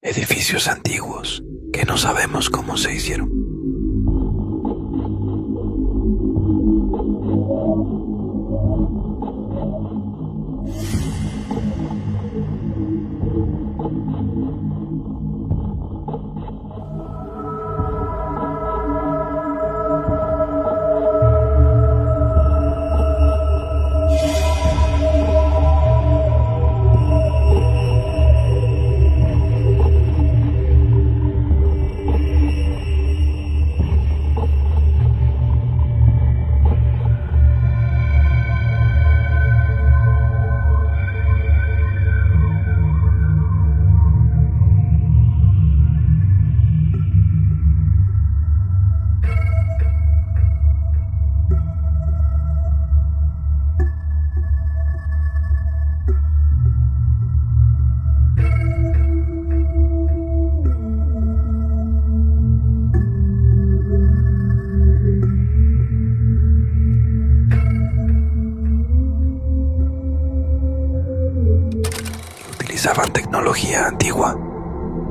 Edificios antiguos que no sabemos cómo se hicieron. Utilizaban tecnología antigua.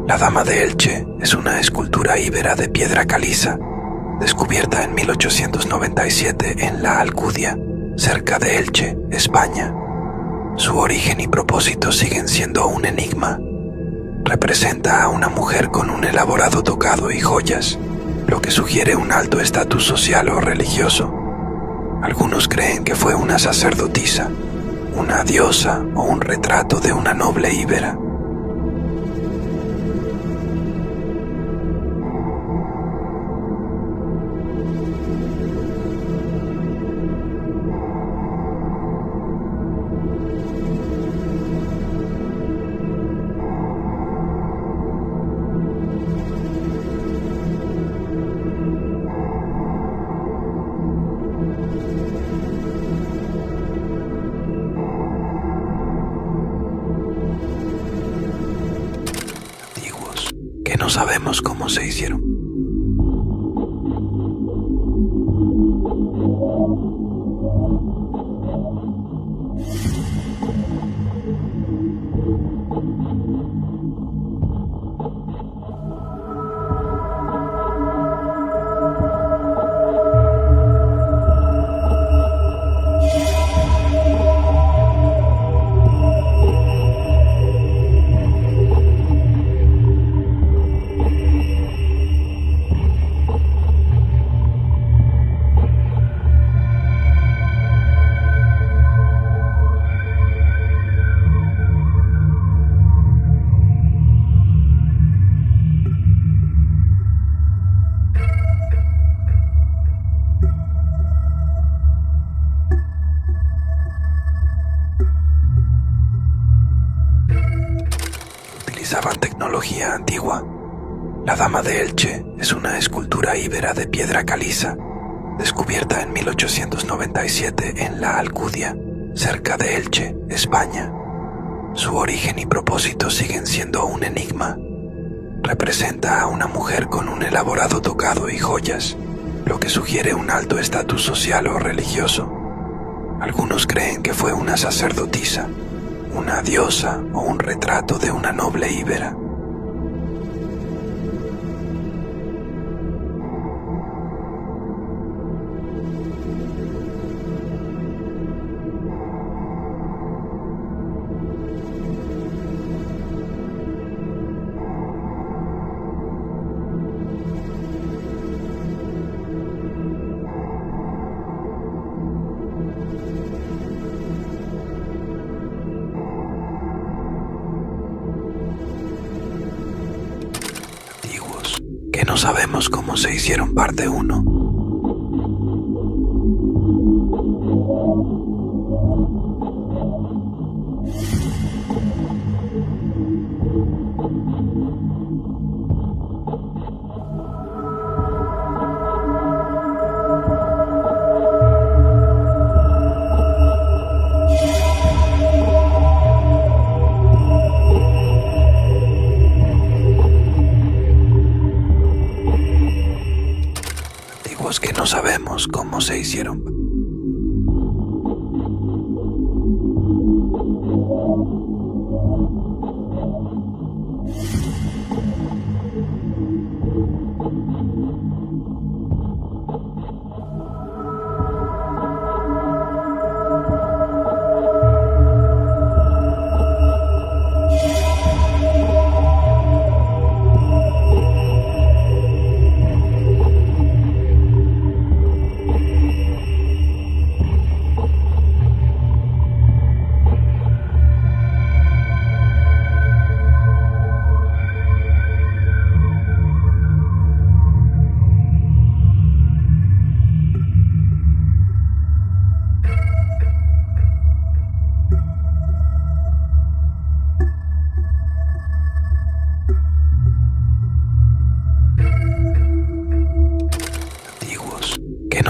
La Dama de Elche es una escultura íbera de piedra caliza, descubierta en 1897 en La Alcudia, cerca de Elche, España. Su origen y propósito siguen siendo un enigma. Representa a una mujer con un elaborado tocado y joyas, lo que sugiere un alto estatus social o religioso. Algunos creen que fue una sacerdotisa, una diosa o un retrato de una noble íbera. Que no sabemos cómo se hicieron. Utilizaban tecnología antigua. La Dama de Elche es una escultura íbera de piedra caliza, descubierta en 1897 en La Alcudia, cerca de Elche, España. Su origen y propósito siguen siendo un enigma. Representa a una mujer con un elaborado tocado y joyas, lo que sugiere un alto estatus social o religioso. Algunos creen que fue una sacerdotisa, una diosa o un retrato de una noble íbera. Que no sabemos cómo se hicieron, parte 1. Que no sabemos cómo se hicieron.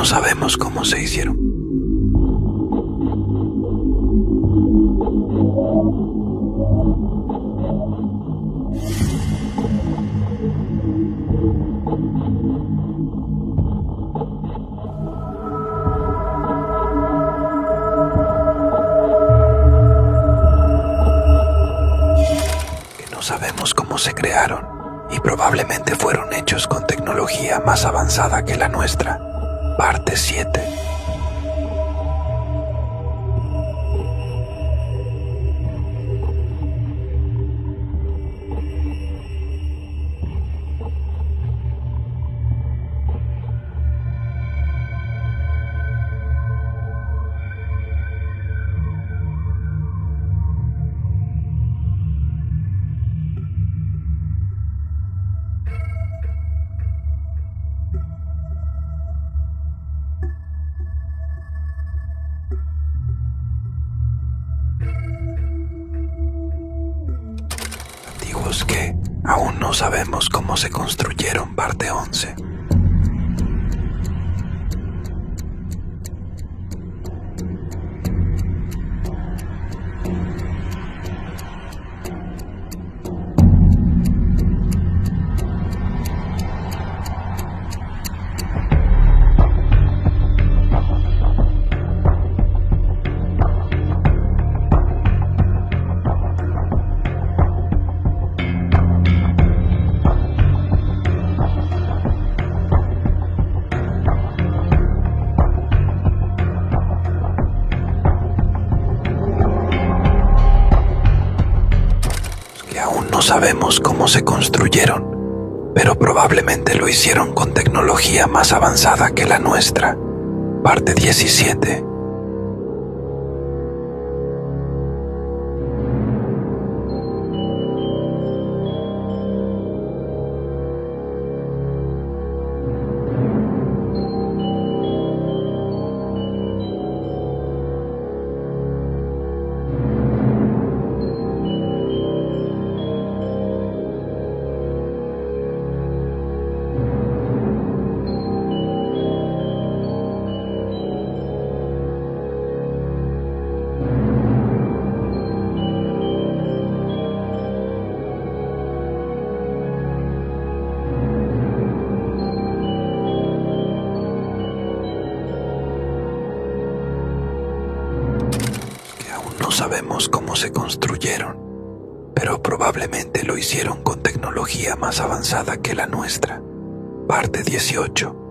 no sabemos cómo se hicieron. Que no sabemos cómo se crearon y probablemente fueron hechos con tecnología más avanzada que la nuestra. Parte 7. Que aún no sabemos cómo se construyeron. Parte 11. No sabemos cómo se construyeron, pero probablemente lo hicieron con tecnología más avanzada que la nuestra. Parte 17. No sabemos cómo se construyeron, pero probablemente lo hicieron con tecnología más avanzada que la nuestra. Parte 18.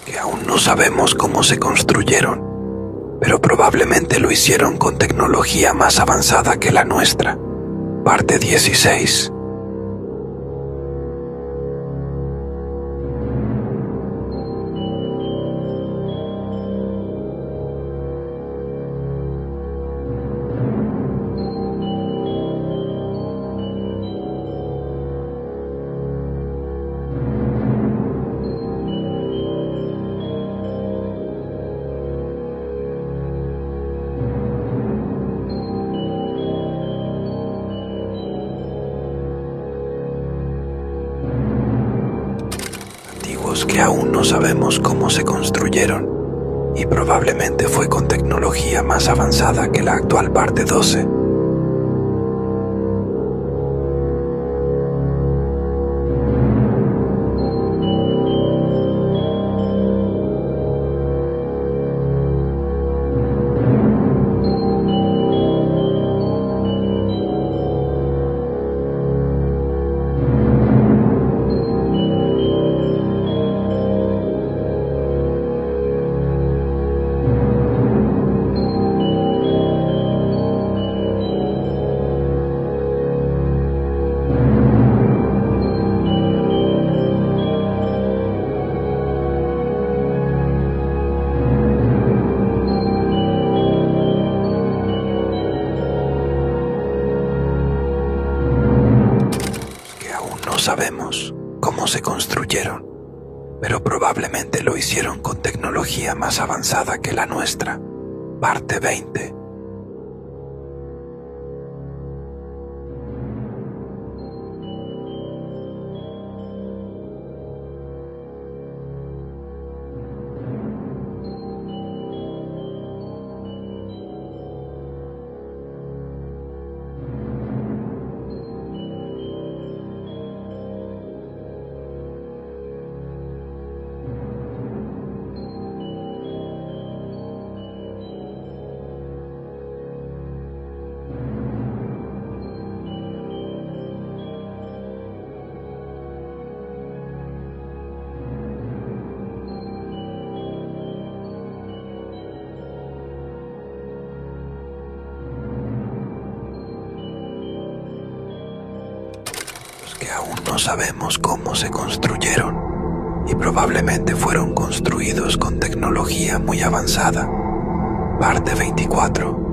Que aún no sabemos cómo se construyeron, pero probablemente lo hicieron con tecnología más avanzada que la nuestra. Parte 16. Que aún no sabemos cómo se construyeron, y probablemente fue con tecnología más avanzada que la actual. Parte 12. cómo se construyeron, pero probablemente lo hicieron con tecnología más avanzada que la nuestra. Parte 20. Que aún no sabemos cómo se construyeron y probablemente fueron construidos con tecnología muy avanzada. Parte 24.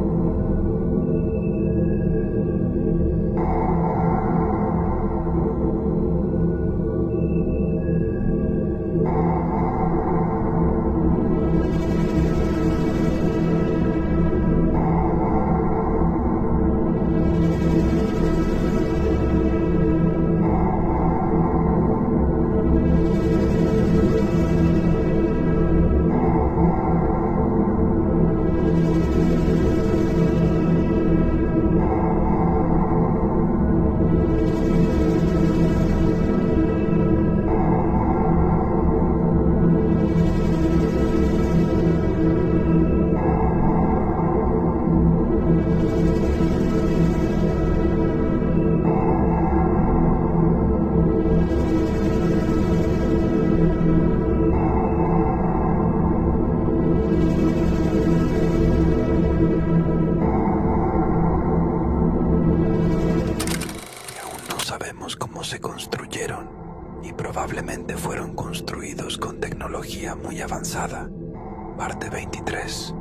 Cómo se construyeron y probablemente fueron construidos con tecnología muy avanzada. Parte 23.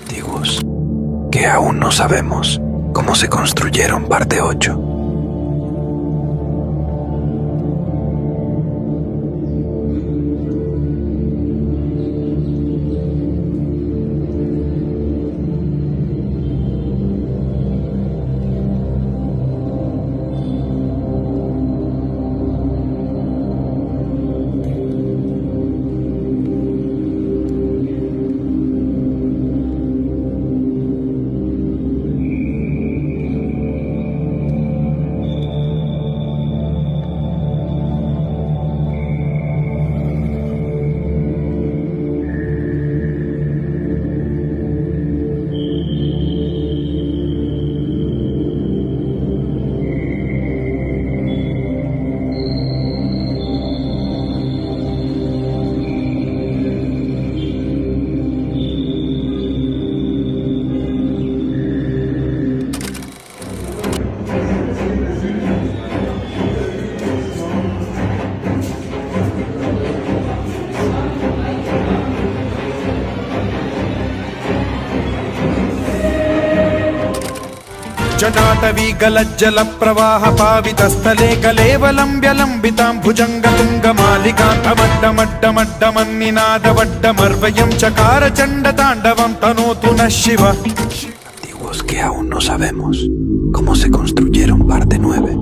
Antiguos, que aún no sabemos cómo se construyeron. Parte 8. जटाटवीगलज्जल प्रवाह पावितस्थले कलेवलम्ब्यलम्बिताम्भुजङ्गतुङ्गमालिकान्तमड्डमड्डमड्डमन्निनादवड्डमर्वयं चकार चण्डताण्डवं तनोतु नः शिवः. Antiguos que aún no sabemos cómo se construyeron. Parte 9.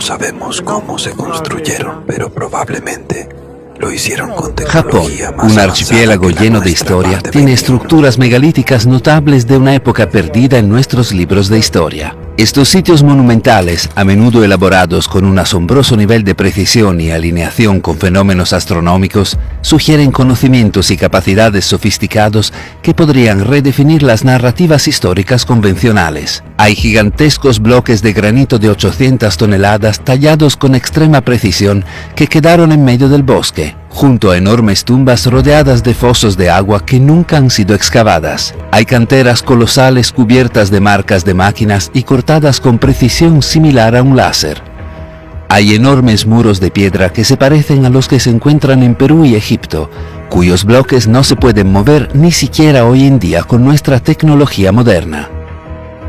sabemos cómo se construyeron, pero probablemente lo hicieron con Japón, tecnología más un avanzada archipiélago que la lleno de nuestra historia, más de tiene 20.000 estructuras megalíticas notables de una época perdida en nuestros libros de historia. Estos sitios monumentales, a menudo elaborados con un asombroso nivel de precisión y alineación con fenómenos astronómicos, sugieren conocimientos y capacidades sofisticados que podrían redefinir las narrativas históricas convencionales. Hay gigantescos bloques de granito de 800 toneladas tallados con extrema precisión que quedaron en medio del bosque, junto a enormes tumbas rodeadas de fosos de agua que nunca han sido excavadas. Hay canteras colosales cubiertas de marcas de máquinas y cortadas con precisión similar a un láser. Hay enormes muros de piedra que se parecen a los que se encuentran en Perú y Egipto, cuyos bloques no se pueden mover ni siquiera hoy en día con nuestra tecnología moderna.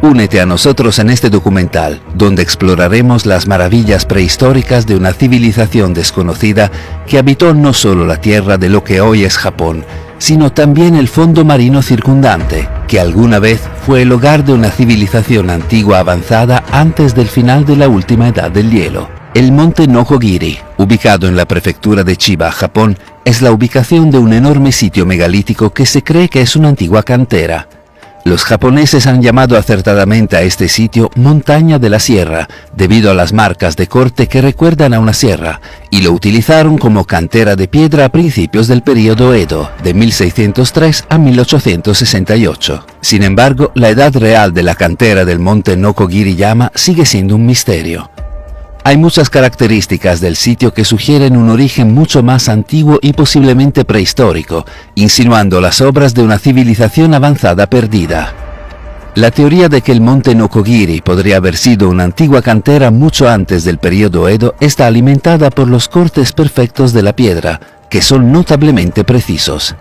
Únete a nosotros en este documental, donde exploraremos las maravillas prehistóricas de una civilización desconocida que habitó no solo la tierra de lo que hoy es Japón, sino también el fondo marino circundante, que alguna vez fue el hogar de una civilización antigua avanzada antes del final de la última edad del hielo. El monte Nokogiri, ubicado en la prefectura de Chiba, Japón, es la ubicación de un enorme sitio megalítico que se cree que es una antigua cantera. Los japoneses han llamado acertadamente a este sitio Montaña de la Sierra, debido a las marcas de corte que recuerdan a una sierra, y lo utilizaron como cantera de piedra a principios del período Edo, de 1603 a 1868. Sin embargo, la edad real de la cantera del monte Nokogiri-yama sigue siendo un misterio. Hay muchas características del sitio que sugieren un origen mucho más antiguo y posiblemente prehistórico, insinuando las obras de una civilización avanzada perdida. La teoría de que el monte Nokogiri podría haber sido una antigua cantera mucho antes del período Edo está alimentada por los cortes perfectos de la piedra, que son notablemente precisos.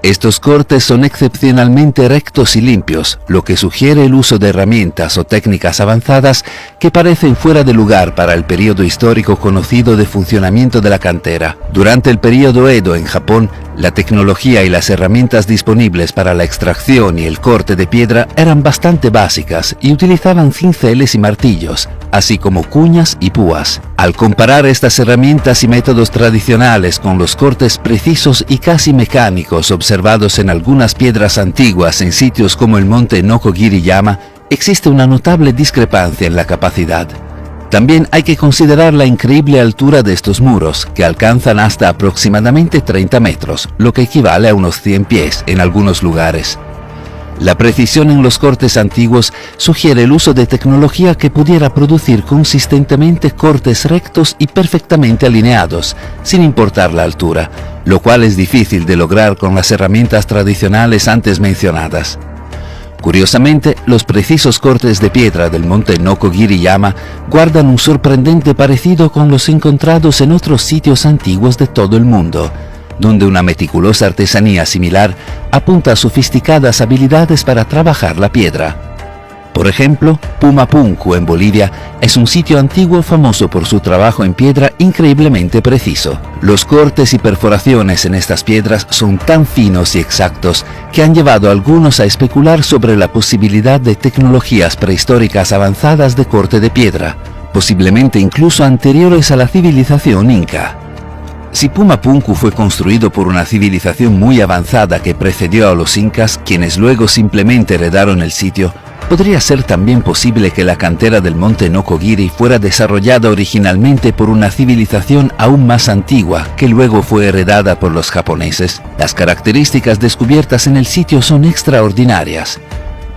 Estos cortes son excepcionalmente rectos y limpios, lo que sugiere el uso de herramientas o técnicas avanzadas que parecen fuera de lugar para el periodo histórico conocido de funcionamiento de la cantera. Durante el periodo Edo en Japón, la tecnología y las herramientas disponibles para la extracción y el corte de piedra eran bastante básicas y utilizaban cinceles y martillos, así como cuñas y púas. Al comparar estas herramientas y métodos tradicionales con los cortes precisos y casi mecánicos observados en algunas piedras antiguas en sitios como el monte Nokogiri-yama, existe una notable discrepancia en la capacidad. También hay que considerar la increíble altura de estos muros, que alcanzan hasta aproximadamente 30 metros, lo que equivale a unos 100 pies en algunos lugares. La precisión en los cortes antiguos sugiere el uso de tecnología que pudiera producir consistentemente cortes rectos y perfectamente alineados, sin importar la altura, lo cual es difícil de lograr con las herramientas tradicionales antes mencionadas. Curiosamente, los precisos cortes de piedra del monte Nokogiri-yama guardan un sorprendente parecido con los encontrados en otros sitios antiguos de todo el mundo, donde una meticulosa artesanía similar apunta a sofisticadas habilidades para trabajar la piedra. Por ejemplo, Pumapunku en Bolivia es un sitio antiguo famoso por su trabajo en piedra increíblemente preciso. Los cortes y perforaciones en estas piedras son tan finos y exactos que han llevado a algunos a especular sobre la posibilidad de tecnologías prehistóricas avanzadas de corte de piedra, posiblemente incluso anteriores a la civilización inca. Si Pumapunku fue construido por una civilización muy avanzada que precedió a los incas, quienes luego simplemente heredaron el sitio, podría ser también posible que la cantera del monte Nokogiri fuera desarrollada originalmente por una civilización aún más antigua que luego fue heredada por los japoneses. Las características descubiertas en el sitio son extraordinarias.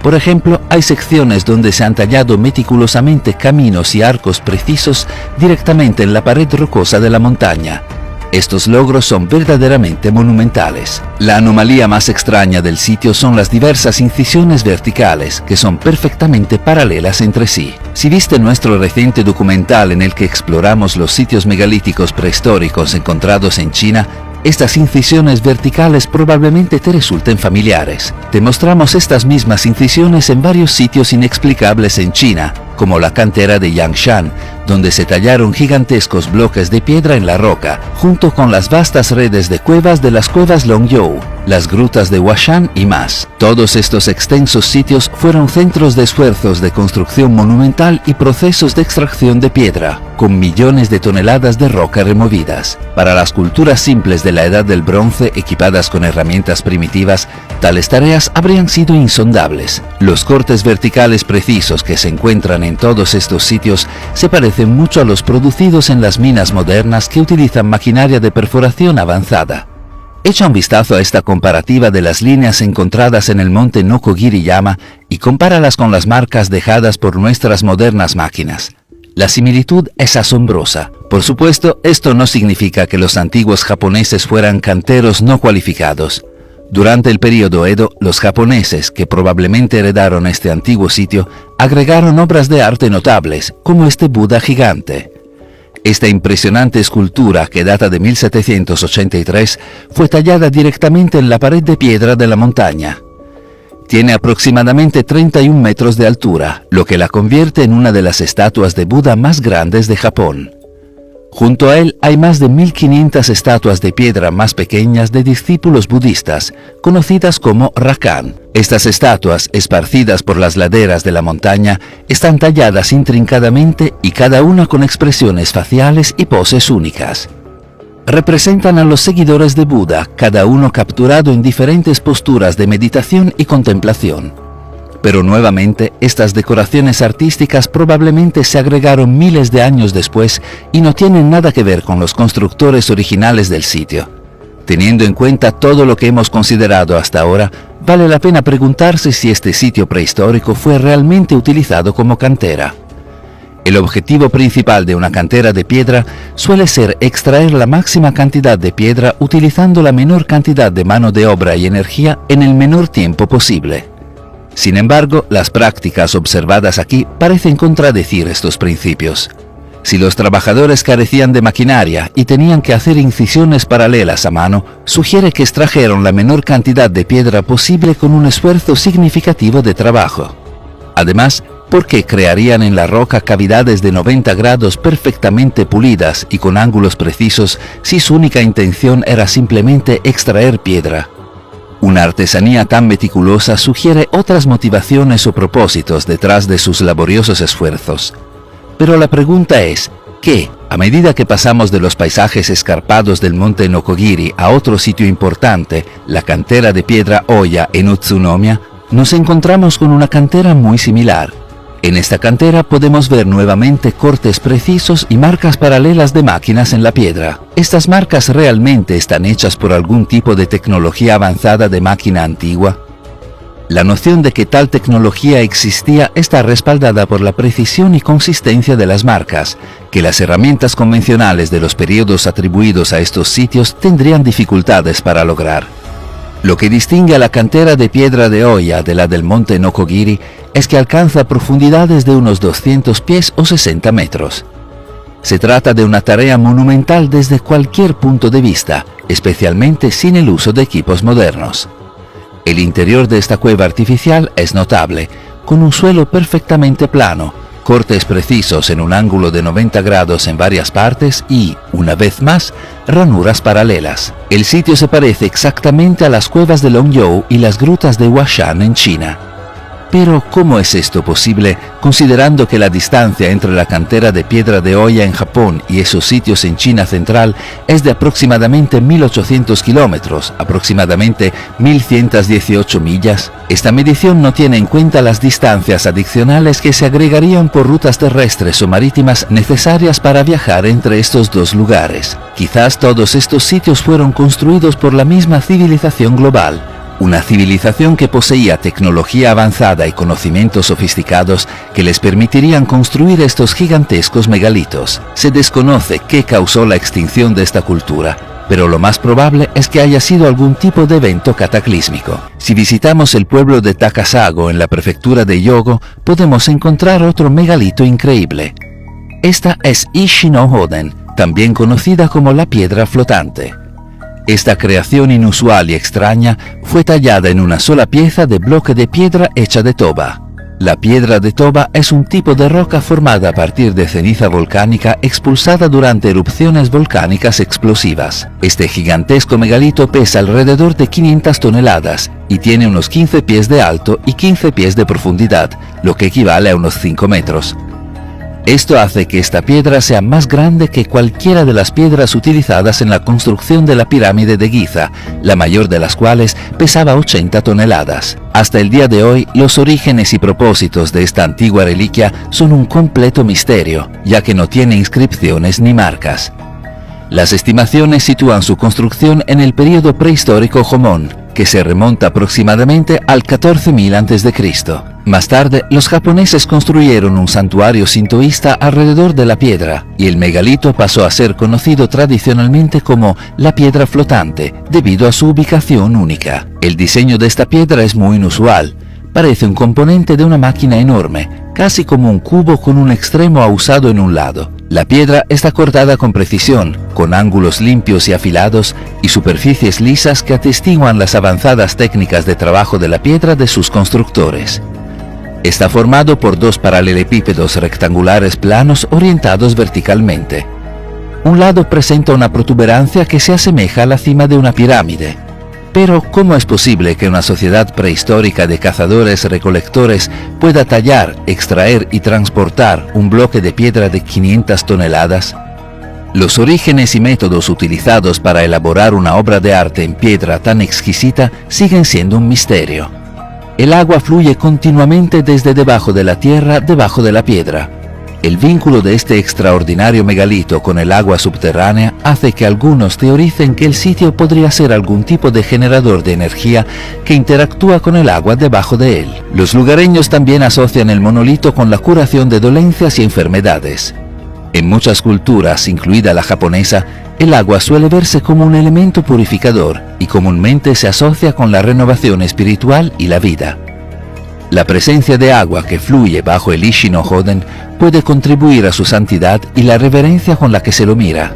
Por ejemplo, hay secciones donde se han tallado meticulosamente caminos y arcos precisos directamente en la pared rocosa de la montaña. Estos logros son verdaderamente monumentales. La anomalía más extraña del sitio son las diversas incisiones verticales, que son perfectamente paralelas entre sí. Si viste nuestro reciente documental en el que exploramos los sitios megalíticos prehistóricos encontrados en China, estas incisiones verticales probablemente te resulten familiares. Te mostramos estas mismas incisiones en varios sitios inexplicables en China, como la cantera de Yangshan, donde se tallaron gigantescos bloques de piedra en la roca, junto con las vastas redes de cuevas de las cuevas Longyou. las grutas de Huashan y más. Todos estos extensos sitios fueron centros de esfuerzos de construcción monumental y procesos de extracción de piedra, con millones de toneladas de roca removidas. Para las culturas simples de la Edad del Bronce equipadas con herramientas primitivas, tales tareas habrían sido insondables. Los cortes verticales precisos que se encuentran en todos estos sitios se parecen mucho a los producidos en las minas modernas que utilizan maquinaria de perforación avanzada. Echa un vistazo a esta comparativa de las líneas encontradas en el monte Nokogiri-yama y compáralas con las marcas dejadas por nuestras modernas máquinas. La similitud es asombrosa. Por supuesto, esto no significa que los antiguos japoneses fueran canteros no cualificados. Durante el período Edo, los japoneses, que probablemente heredaron este antiguo sitio, agregaron obras de arte notables, como este Buda gigante. Esta impresionante escultura, que data de 1783, fue tallada directamente en la pared de piedra de la montaña. Tiene aproximadamente 31 metros de altura, lo que la convierte en una de las estatuas de Buda más grandes de Japón. Junto a él hay más de 1500 estatuas de piedra más pequeñas de discípulos budistas, conocidas como rakan. Estas estatuas, esparcidas por las laderas de la montaña, están talladas intrincadamente y cada una con expresiones faciales y poses únicas. Representan a los seguidores de Buda, cada uno capturado en diferentes posturas de meditación y contemplación. Pero nuevamente, estas decoraciones artísticas probablemente se agregaron miles de años después y no tienen nada que ver con los constructores originales del sitio. Teniendo en cuenta todo lo que hemos considerado hasta ahora, vale la pena preguntarse si este sitio prehistórico fue realmente utilizado como cantera. El objetivo principal de una cantera de piedra suele ser extraer la máxima cantidad de piedra utilizando la menor cantidad de mano de obra y energía en el menor tiempo posible. Sin embargo, las prácticas observadas aquí parecen contradecir estos principios. Si los trabajadores carecían de maquinaria y tenían que hacer incisiones paralelas a mano, sugiere que extrajeron la menor cantidad de piedra posible con un esfuerzo significativo de trabajo. Además, ¿por qué crearían en la roca cavidades de 90 grados perfectamente pulidas y con ángulos precisos si su única intención era simplemente extraer piedra? Una artesanía tan meticulosa sugiere otras motivaciones o propósitos detrás de sus laboriosos esfuerzos. Pero la pregunta es, ¿qué? A medida que pasamos de los paisajes escarpados del monte Nokogiri a otro sitio importante, la cantera de piedra Oya en Utsunomiya, nos encontramos con una cantera muy similar. En esta cantera podemos ver nuevamente cortes precisos y marcas paralelas de máquinas en la piedra. ¿Estas marcas realmente están hechas por algún tipo de tecnología avanzada de máquina antigua? La noción de que tal tecnología existía está respaldada por la precisión y consistencia de las marcas, que las herramientas convencionales de los periodos atribuidos a estos sitios tendrían dificultades para lograr. Lo que distingue a la cantera de piedra de Oya de la del monte Nokogiri es que alcanza profundidades de unos 200 pies o 60 metros. Se trata de una tarea monumental desde cualquier punto de vista, especialmente sin el uso de equipos modernos. El interior de esta cueva artificial es notable, con un suelo perfectamente plano, cortes precisos en un ángulo de 90 grados en varias partes y, una vez más, ranuras paralelas. El sitio se parece exactamente a las cuevas de Longyou y las grutas de Huashan en China. Pero, ¿cómo es esto posible, considerando que la distancia entre la cantera de piedra de Oya en Japón y esos sitios en China central es de aproximadamente 1800 kilómetros, aproximadamente 1118 millas? Esta medición no tiene en cuenta las distancias adicionales que se agregarían por rutas terrestres o marítimas necesarias para viajar entre estos dos lugares. Quizás todos estos sitios fueron construidos por la misma civilización global. Una civilización que poseía tecnología avanzada y conocimientos sofisticados que les permitirían construir estos gigantescos megalitos. Se desconoce qué causó la extinción de esta cultura, pero lo más probable es que haya sido algún tipo de evento cataclísmico. Si visitamos el pueblo de Takasago en la prefectura de Hyogo, podemos encontrar otro megalito increíble. Esta es Ishi no Hoden, también conocida como la piedra flotante. Esta creación inusual y extraña fue tallada en una sola pieza de bloque de piedra hecha de toba. La piedra de Toba es un tipo de roca formada a partir de ceniza volcánica expulsada durante erupciones volcánicas explosivas. Este gigantesco megalito pesa alrededor de 500 toneladas y tiene unos 15 pies de alto y 15 pies de profundidad, lo que equivale a unos 5 metros. Esto hace que esta piedra sea más grande que cualquiera de las piedras utilizadas en la construcción de la pirámide de Giza, la mayor de las cuales pesaba 80 toneladas. Hasta el día de hoy, los orígenes y propósitos de esta antigua reliquia son un completo misterio, ya que no tiene inscripciones ni marcas. Las estimaciones sitúan su construcción en el período prehistórico Jomón, que se remonta aproximadamente al 14.000 a.C. Más tarde, los japoneses construyeron un santuario sintoísta alrededor de la piedra, y el megalito pasó a ser conocido tradicionalmente como la piedra flotante, debido a su ubicación única. El diseño de esta piedra es muy inusual. Parece un componente de una máquina enorme, casi como un cubo con un extremo ahusado en un lado. La piedra está cortada con precisión, con ángulos limpios y afilados y superficies lisas que atestiguan las avanzadas técnicas de trabajo de la piedra de sus constructores. Está formado por dos paralelepípedos rectangulares planos orientados verticalmente. Un lado presenta una protuberancia que se asemeja a la cima de una pirámide. Pero, ¿cómo es posible que una sociedad prehistórica de cazadores-recolectores pueda tallar, extraer y transportar un bloque de piedra de 500 toneladas? Los orígenes y métodos utilizados para elaborar una obra de arte en piedra tan exquisita siguen siendo un misterio. El agua fluye continuamente desde debajo de la tierra, debajo de la piedra. El vínculo de este extraordinario megalito con el agua subterránea hace que algunos teoricen que el sitio podría ser algún tipo de generador de energía que interactúa con el agua debajo de él. Los lugareños también asocian el monolito con la curación de dolencias y enfermedades. En muchas culturas, incluida la japonesa, el agua suele verse como un elemento purificador y comúnmente se asocia con la renovación espiritual y la vida. La presencia de agua que fluye bajo el Ishi-no-Hoden puede contribuir a su santidad y la reverencia con la que se lo mira.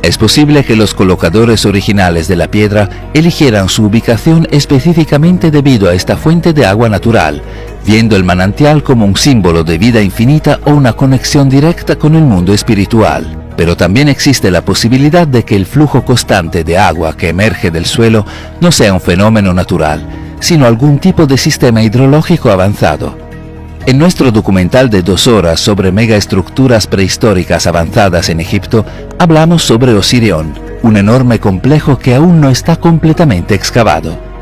Es posible que los colocadores originales de la piedra eligieran su ubicación específicamente debido a esta fuente de agua natural, viendo el manantial como un símbolo de vida infinita o una conexión directa con el mundo espiritual. Pero también existe la posibilidad de que el flujo constante de agua que emerge del suelo no sea un fenómeno natural, sino algún tipo de sistema hidrológico avanzado. En nuestro documental de 2 horas sobre megaestructuras prehistóricas avanzadas en Egipto, hablamos sobre Osirión, un enorme complejo que aún no está completamente excavado.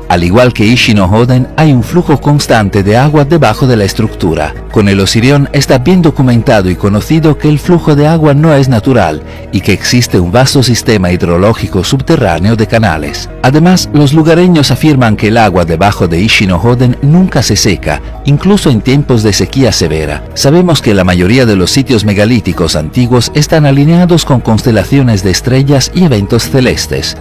Al igual que Ishi-no-Hoden, hay un flujo constante de agua debajo de la estructura. Con el Osirión está bien documentado y conocido que el flujo de agua no es natural y que existe un vasto sistema hidrológico subterráneo de canales. Además, los lugareños afirman que el agua debajo de Ishi-no-Hoden nunca se seca, incluso en tiempos de sequía severa. Sabemos que la mayoría de los sitios megalíticos antiguos están alineados con constelaciones de estrellas y eventos celestes.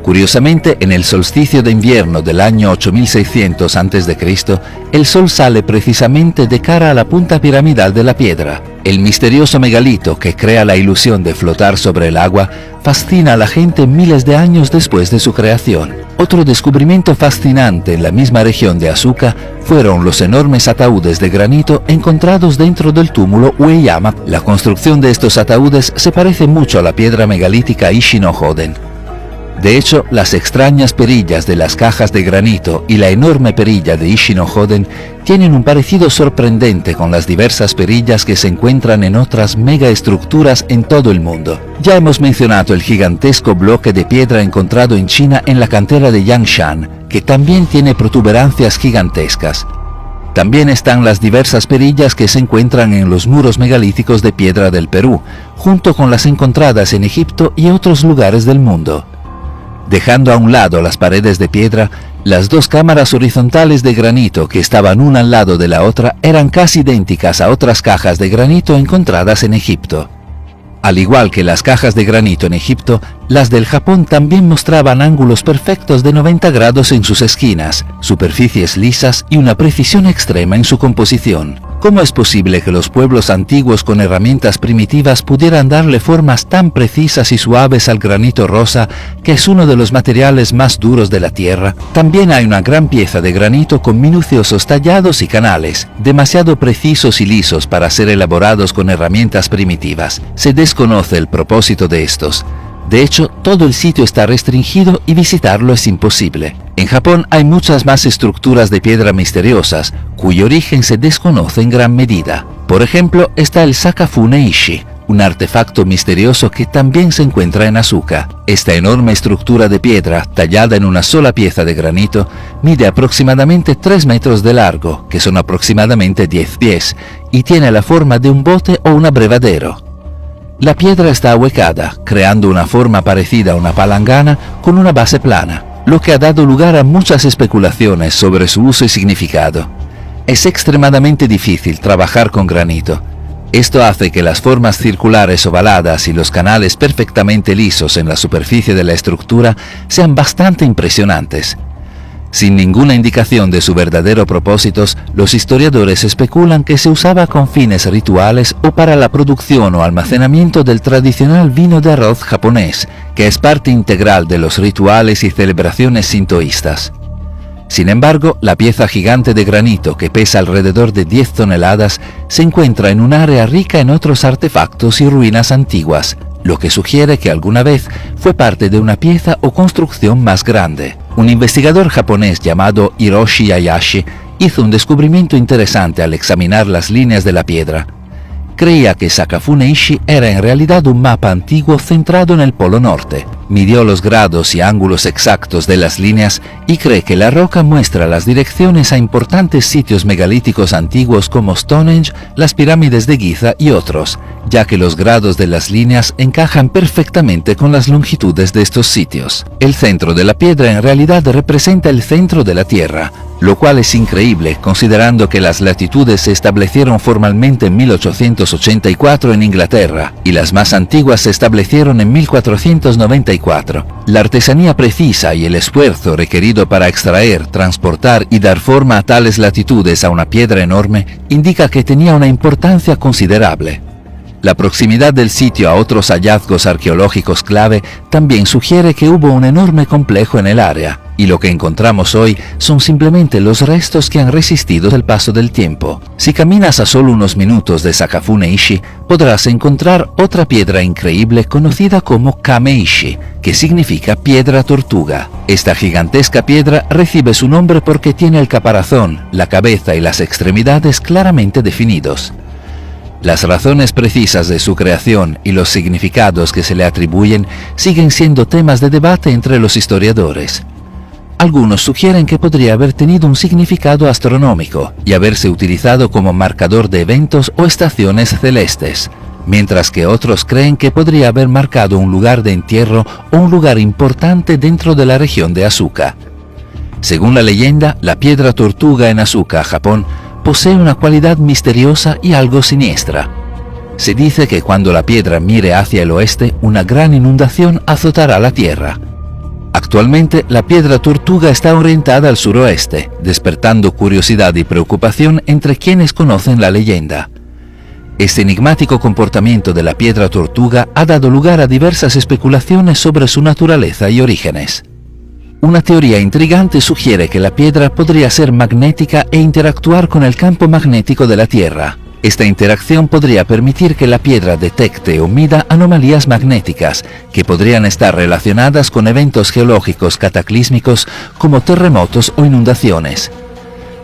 Curiosamente, en el solsticio de invierno del año 8600 a.C., el sol sale precisamente de cara a la punta piramidal de la piedra. El misterioso megalito que crea la ilusión de flotar sobre el agua fascina a la gente miles de años después de su creación. Otro descubrimiento fascinante en la misma región de Asuka fueron los enormes ataúdes de granito encontrados dentro del túmulo Ueyama. La construcción de estos ataúdes se parece mucho a la piedra megalítica Ishi-no-Hoden. De hecho, las extrañas perillas de las cajas de granito y la enorme perilla de Ishi-no-Hoden tienen un parecido sorprendente con las diversas perillas que se encuentran en otras megaestructuras en todo el mundo. Ya hemos mencionado el gigantesco bloque de piedra encontrado en China en la cantera de Yangshan, que también tiene protuberancias gigantescas. También están las diversas perillas que se encuentran en los muros megalíticos de piedra del Perú, junto con las encontradas en Egipto y otros lugares del mundo. Dejando a un lado las paredes de piedra, las dos cámaras horizontales de granito que estaban una al lado de la otra eran casi idénticas a otras cajas de granito encontradas en Egipto. Al igual que las cajas de granito en Egipto, las del Japón también mostraban ángulos perfectos de 90 grados en sus esquinas, superficies lisas y una precisión extrema en su composición. ¿Cómo es posible que los pueblos antiguos con herramientas primitivas pudieran darle formas tan precisas y suaves al granito rosa, que es uno de los materiales más duros de la Tierra? También hay una gran pieza de granito con minuciosos tallados y canales, demasiado precisos y lisos para ser elaborados con herramientas primitivas. Se desconoce el propósito de estos. De hecho, todo el sitio está restringido y visitarlo es imposible. En Japón hay muchas más estructuras de piedra misteriosas, cuyo origen se desconoce en gran medida. Por ejemplo, está el Sakafune-ishi, un artefacto misterioso que también se encuentra en Asuka. Esta enorme estructura de piedra, tallada en una sola pieza de granito, mide aproximadamente 3 metros de largo, que son aproximadamente 10 pies, y tiene la forma de un bote o un abrevadero. La piedra está ahuecada, creando una forma parecida a una palangana con una base plana, lo que ha dado lugar a muchas especulaciones sobre su uso y significado. Es extremadamente difícil trabajar con granito. Esto hace que las formas circulares ovaladas y los canales perfectamente lisos en la superficie de la estructura sean bastante impresionantes. Sin ninguna indicación de su verdadero propósito, los historiadores especulan que se usaba con fines rituales o para la producción o almacenamiento del tradicional vino de arroz japonés, que es parte integral de los rituales y celebraciones sintoístas. Sin embargo, la pieza gigante de granito, que pesa alrededor de 10 toneladas, se encuentra en un área rica en otros artefactos y ruinas antiguas, lo que sugiere que alguna vez fue parte de una pieza o construcción más grande. Un investigador japonés llamado Hiroshi Hayashi hizo un descubrimiento interesante al examinar las líneas de la piedra. Creía que Sakafune-ishi era en realidad un mapa antiguo centrado en el Polo Norte. Midió los grados y ángulos exactos de las líneas y cree que la roca muestra las direcciones a importantes sitios megalíticos antiguos como Stonehenge, las pirámides de Giza y otros, ya que los grados de las líneas encajan perfectamente con las longitudes de estos sitios. El centro de la piedra en realidad representa el centro de la Tierra, lo cual es increíble considerando que las latitudes se establecieron formalmente en 1884 en Inglaterra y las más antiguas se establecieron en 1494. La artesanía precisa y el esfuerzo requerido para extraer, transportar y dar forma a tales latitudes a una piedra enorme indica que tenía una importancia considerable. La proximidad del sitio a otros hallazgos arqueológicos clave también sugiere que hubo un enorme complejo en el área, y lo que encontramos hoy son simplemente los restos que han resistido el paso del tiempo. Si caminas a solo unos minutos de Sakafune-ishi, podrás encontrar otra piedra increíble conocida como Kame-ishi, que significa piedra tortuga. Esta gigantesca piedra recibe su nombre porque tiene el caparazón, la cabeza y las extremidades claramente definidos. Las razones precisas de su creación y los significados que se le atribuyen siguen siendo temas de debate entre los historiadores. Algunos sugieren que podría haber tenido un significado astronómico y haberse utilizado como marcador de eventos o estaciones celestes, mientras que otros creen que podría haber marcado un lugar de entierro o un lugar importante dentro de la región de Asuka. Según la leyenda, la piedra tortuga en Asuka, Japón, posee una cualidad misteriosa y algo siniestra. Se dice que cuando la piedra mire hacia el oeste, una gran inundación azotará la tierra. Actualmente, la piedra tortuga está orientada al suroeste, despertando curiosidad y preocupación entre quienes conocen la leyenda. Este enigmático comportamiento de la piedra tortuga ha dado lugar a diversas especulaciones sobre su naturaleza y orígenes. Una teoría intrigante sugiere que la piedra podría ser magnética e interactuar con el campo magnético de la Tierra. Esta interacción podría permitir que la piedra detecte o mida anomalías magnéticas que podrían estar relacionadas con eventos geológicos cataclísmicos como terremotos o inundaciones.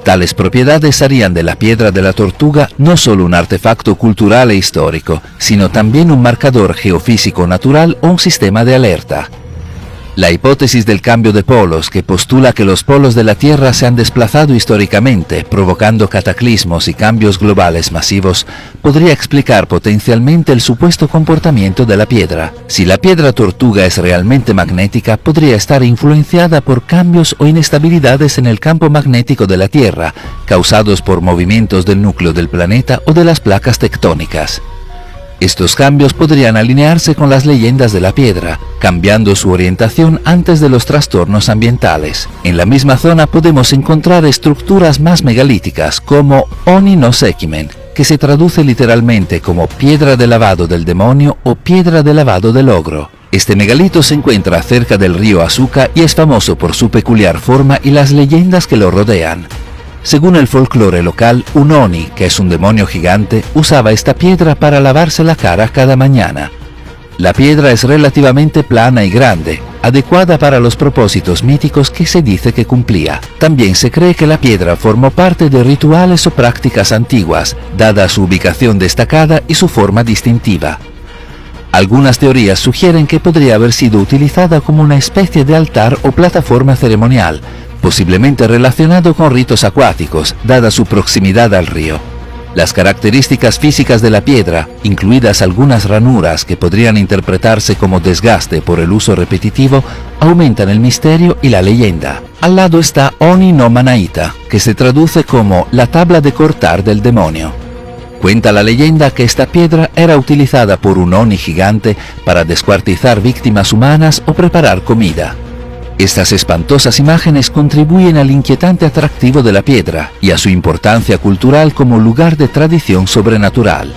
Tales propiedades harían de la piedra de la tortuga no solo un artefacto cultural e histórico, sino también un marcador geofísico natural o un sistema de alerta. La hipótesis del cambio de polos, que postula que los polos de la Tierra se han desplazado históricamente, provocando cataclismos y cambios globales masivos, podría explicar potencialmente el supuesto comportamiento de la piedra. Si la piedra tortuga es realmente magnética, podría estar influenciada por cambios o inestabilidades en el campo magnético de la Tierra, causados por movimientos del núcleo del planeta o de las placas tectónicas. Estos cambios podrían alinearse con las leyendas de la piedra, cambiando su orientación antes de los trastornos ambientales. En la misma zona podemos encontrar estructuras más megalíticas como Oni no Sekimen, que se traduce literalmente como piedra de lavado del demonio o piedra de lavado del ogro. Este megalito se encuentra cerca del río Asuka y es famoso por su peculiar forma y las leyendas que lo rodean. Según el folclore local, un Oni, que es un demonio gigante, usaba esta piedra para lavarse la cara cada mañana. La piedra es relativamente plana y grande, adecuada para los propósitos míticos que se dice que cumplía. También se cree que la piedra formó parte de rituales o prácticas antiguas, dada su ubicación destacada y su forma distintiva. Algunas teorías sugieren que podría haber sido utilizada como una especie de altar o plataforma ceremonial, posiblemente relacionado con ritos acuáticos, dada su proximidad al río. Las características físicas de la piedra, incluidas algunas ranuras que podrían interpretarse como desgaste por el uso repetitivo, aumentan el misterio y la leyenda. Al lado está Oni no Manaita, que se traduce como la tabla de cortar del demonio. Cuenta la leyenda que esta piedra era utilizada por un Oni gigante para descuartizar víctimas humanas o preparar comida. Estas espantosas imágenes contribuyen al inquietante atractivo de la piedra y a su importancia cultural como lugar de tradición sobrenatural.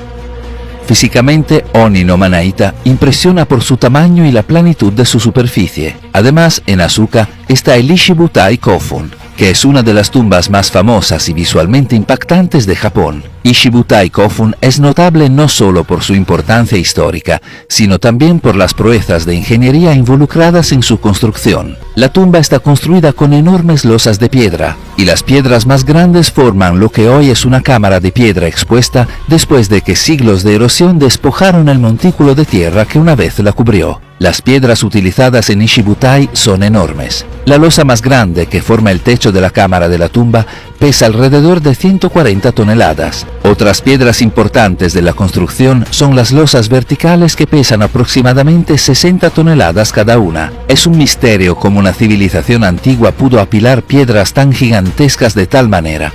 Físicamente, Oni no Manaita impresiona por su tamaño y la planitud de su superficie. Además, en Asuka está el Ishibutai Kofun, que es una de las tumbas más famosas y visualmente impactantes de Japón. Ishibutai Kofun es notable no solo por su importancia histórica, sino también por las proezas de ingeniería involucradas en su construcción. La tumba está construida con enormes losas de piedra, y las piedras más grandes forman lo que hoy es una cámara de piedra expuesta después de que siglos de erosión despojaron el montículo de tierra que una vez la cubrió. Las piedras utilizadas en Ishibutai son enormes. La losa más grande, que forma el techo de la cámara de la tumba, pesa alrededor de 140 toneladas. Otras piedras importantes de la construcción son las losas verticales que pesan aproximadamente 60 toneladas cada una. Es un misterio cómo una civilización antigua pudo apilar piedras tan gigantescas de tal manera.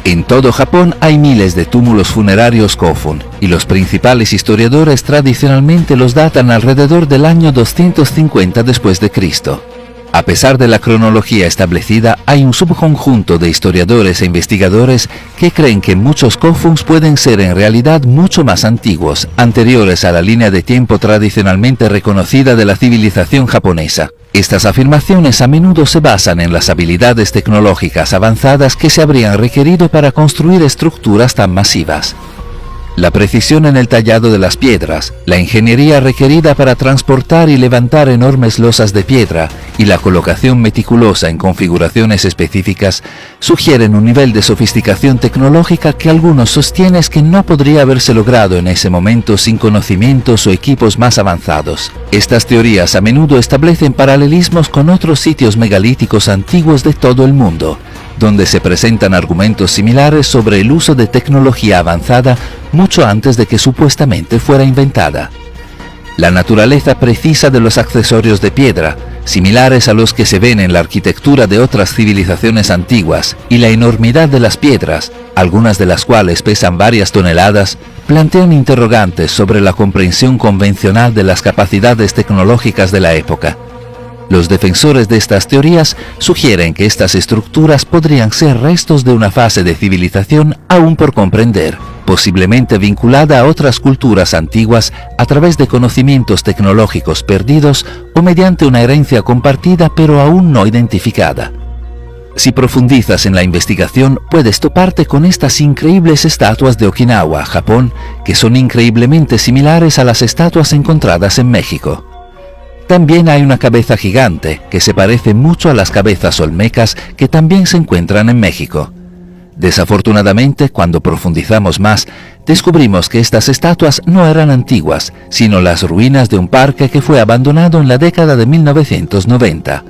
En todo Japón hay miles de túmulos funerarios Kofun, y los principales historiadores tradicionalmente los datan alrededor del año 250 después de Cristo. A pesar de la cronología establecida, hay un subconjunto de historiadores e investigadores que creen que muchos Kofuns pueden ser en realidad mucho más antiguos, anteriores a la línea de tiempo tradicionalmente reconocida de la civilización japonesa. Estas afirmaciones a menudo se basan en las habilidades tecnológicas avanzadas que se habrían requerido para construir estructuras tan masivas. La precisión en el tallado de las piedras, la ingeniería requerida para transportar y levantar enormes losas de piedra y la colocación meticulosa en configuraciones específicas sugieren un nivel de sofisticación tecnológica que algunos sostienen que no podría haberse logrado en ese momento sin conocimientos o equipos más avanzados. Estas teorías a menudo establecen paralelismos con otros sitios megalíticos antiguos de todo el mundo, donde se presentan argumentos similares sobre el uso de tecnología avanzada mucho antes de que supuestamente fuera inventada. La naturaleza precisa de los accesorios de piedra, similares a los que se ven en la arquitectura de otras civilizaciones antiguas, y la enormidad de las piedras, algunas de las cuales pesan varias toneladas, plantean interrogantes sobre la comprensión convencional de las capacidades tecnológicas de la época. Los defensores de estas teorías sugieren que estas estructuras podrían ser restos de una fase de civilización aún por comprender, posiblemente vinculada a otras culturas antiguas a través de conocimientos tecnológicos perdidos o mediante una herencia compartida pero aún no identificada. Si profundizas en la investigación, puedes toparte con estas increíbles estatuas de Okinawa, Japón, que son increíblemente similares a las estatuas encontradas en México. También hay una cabeza gigante que se parece mucho a las cabezas olmecas que también se encuentran en México. Desafortunadamente, cuando profundizamos más, descubrimos que estas estatuas no eran antiguas, sino las ruinas de un parque que fue abandonado en la década de 1990.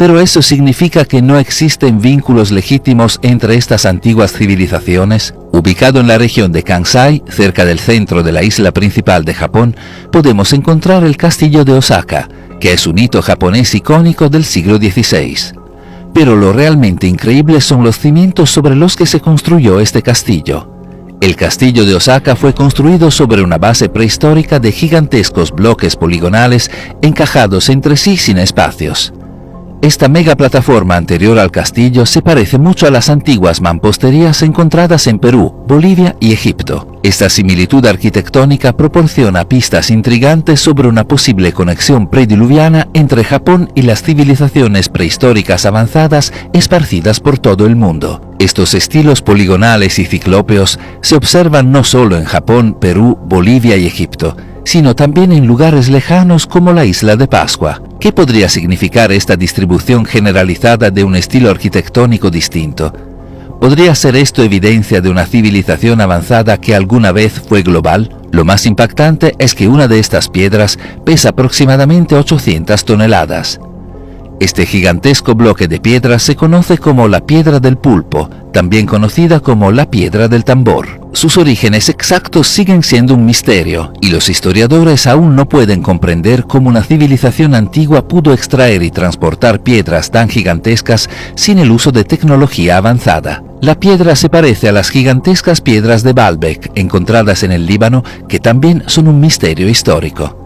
Pero eso significa que no existen vínculos legítimos entre estas antiguas civilizaciones. Ubicado en la región de Kansai, cerca del centro de la isla principal de Japón, podemos encontrar el castillo de Osaka, que es un hito japonés icónico del siglo XVI. Pero lo realmente increíble son los cimientos sobre los que se construyó este castillo. El castillo de Osaka fue construido sobre una base prehistórica de gigantescos bloques poligonales encajados entre sí sin espacios. Esta megaplataforma anterior al castillo se parece mucho a las antiguas mamposterías encontradas en Perú, Bolivia y Egipto. Esta similitud arquitectónica proporciona pistas intrigantes sobre una posible conexión prediluviana entre Japón y las civilizaciones prehistóricas avanzadas esparcidas por todo el mundo. Estos estilos poligonales y ciclópeos se observan no solo en Japón, Perú, Bolivia y Egipto, sino también en lugares lejanos como la isla de Pascua. ¿Qué podría significar esta distribución generalizada de un estilo arquitectónico distinto? ¿Podría ser esto evidencia de una civilización avanzada que alguna vez fue global? Lo más impactante es que una de estas piedras pesa aproximadamente 800 toneladas. Este gigantesco bloque de piedra se conoce como la Piedra del Pulpo, también conocida como la Piedra del Tambor. Sus orígenes exactos siguen siendo un misterio, y los historiadores aún no pueden comprender cómo una civilización antigua pudo extraer y transportar piedras tan gigantescas sin el uso de tecnología avanzada. La piedra se parece a las gigantescas piedras de Baalbek encontradas en el Líbano, que también son un misterio histórico.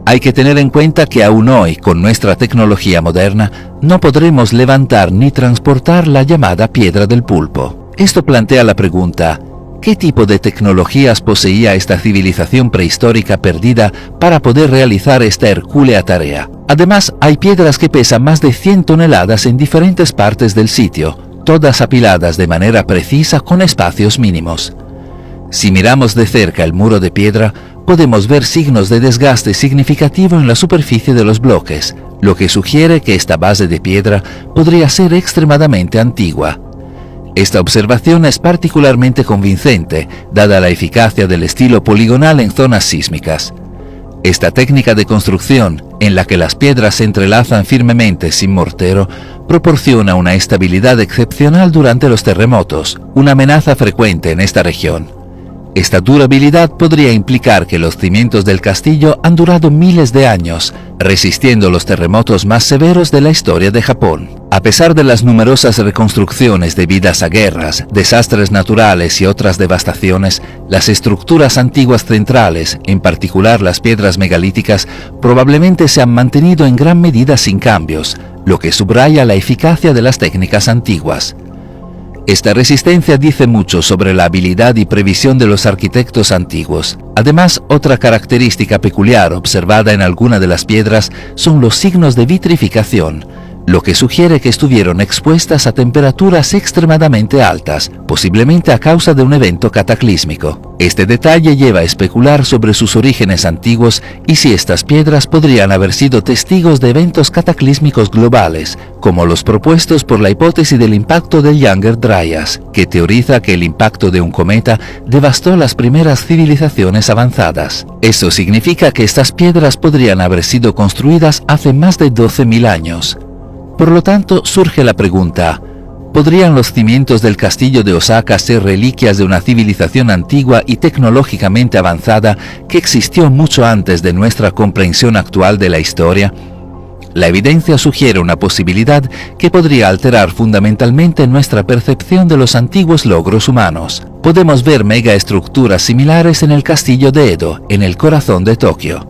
Hay que tener en cuenta que aún hoy, con nuestra tecnología moderna, no podremos levantar ni transportar la llamada Piedra del Pulpo. Esto plantea la pregunta: ¿qué tipo de tecnologías poseía esta civilización prehistórica perdida para poder realizar esta hercúlea tarea? Además, hay piedras que pesan más de 100 toneladas en diferentes partes del sitio, todas apiladas de manera precisa con espacios mínimos. Si miramos de cerca el muro de piedra, podemos ver signos de desgaste significativo en la superficie de los bloques, lo que sugiere que esta base de piedra podría ser extremadamente antigua. Esta observación es particularmente convincente, dada la eficacia del estilo poligonal en zonas sísmicas. Esta técnica de construcción, en la que las piedras se entrelazan firmemente sin mortero, proporciona una estabilidad excepcional durante los terremotos, una amenaza frecuente en esta región. Esta durabilidad podría implicar que los cimientos del castillo han durado miles de años, resistiendo los terremotos más severos de la historia de Japón. A pesar de las numerosas reconstrucciones debidas a guerras, desastres naturales y otras devastaciones, las estructuras antiguas centrales, en particular las piedras megalíticas, probablemente se han mantenido en gran medida sin cambios, lo que subraya la eficacia de las técnicas antiguas. Esta resistencia dice mucho sobre la habilidad y previsión de los arquitectos antiguos. Además, otra característica peculiar observada en alguna de las piedras son los signos de vitrificación, lo que sugiere que estuvieron expuestas a temperaturas extremadamente altas, posiblemente a causa de un evento cataclísmico. Este detalle lleva a especular sobre sus orígenes antiguos y si estas piedras podrían haber sido testigos de eventos cataclísmicos globales, como los propuestos por la hipótesis del impacto del Younger Dryas, que teoriza que el impacto de un cometa devastó las primeras civilizaciones avanzadas. Esto significa que estas piedras podrían haber sido construidas hace más de 12.000 años. Por lo tanto, surge la pregunta: ¿podrían los cimientos del castillo de Osaka ser reliquias de una civilización antigua y tecnológicamente avanzada que existió mucho antes de nuestra comprensión actual de la historia? La evidencia sugiere una posibilidad que podría alterar fundamentalmente nuestra percepción de los antiguos logros humanos. Podemos ver megaestructuras similares en el castillo de Edo, en el corazón de Tokio.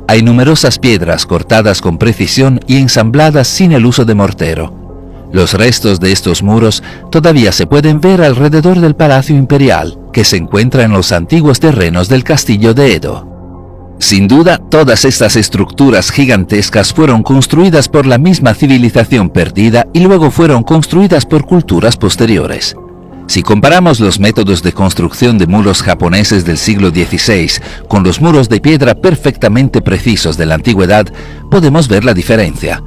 Hay numerosas piedras cortadas con precisión y ensambladas sin el uso de mortero. Los restos de estos muros todavía se pueden ver alrededor del Palacio Imperial, que se encuentra en los antiguos terrenos del castillo de Edo. Sin duda, todas estas estructuras gigantescas fueron construidas por la misma civilización perdida y luego fueron construidas por culturas posteriores. Si comparamos los métodos de construcción de muros japoneses del siglo XVI con los muros de piedra perfectamente precisos de la antigüedad, podemos ver la diferencia.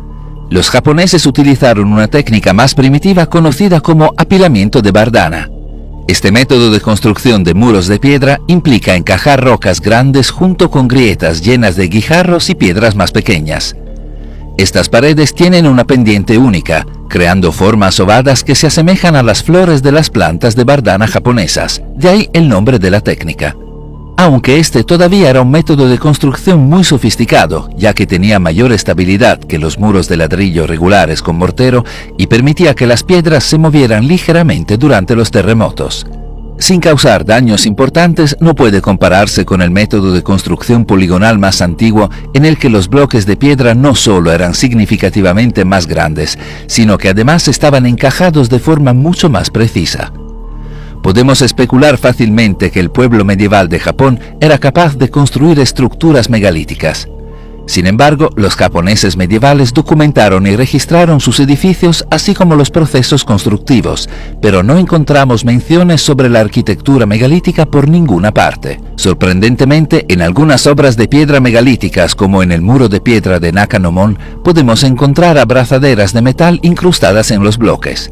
Los japoneses utilizaron una técnica más primitiva conocida como apilamiento de bardana. Este método de construcción de muros de piedra implica encajar rocas grandes junto con grietas llenas de guijarros y piedras más pequeñas. Estas paredes tienen una pendiente única, creando formas ovadas que se asemejan a las flores de las plantas de bardana japonesas, de ahí el nombre de la técnica. Aunque este todavía era un método de construcción muy sofisticado, ya que tenía mayor estabilidad que los muros de ladrillo regulares con mortero y permitía que las piedras se movieran ligeramente durante los terremotos. sin causar daños importantes, no puede compararse con el método de construcción poligonal más antiguo en el que los bloques de piedra no solo eran significativamente más grandes, sino que además estaban encajados de forma mucho más precisa. Podemos especular fácilmente que el pueblo medieval de Japón era capaz de construir estructuras megalíticas. Sin embargo, los japoneses medievales documentaron y registraron sus edificios así como los procesos constructivos, pero no encontramos menciones sobre la arquitectura megalítica por ninguna parte. Sorprendentemente, en algunas obras de piedra megalíticas, como en el muro de piedra de Nakanomon, podemos encontrar abrazaderas de metal incrustadas en los bloques.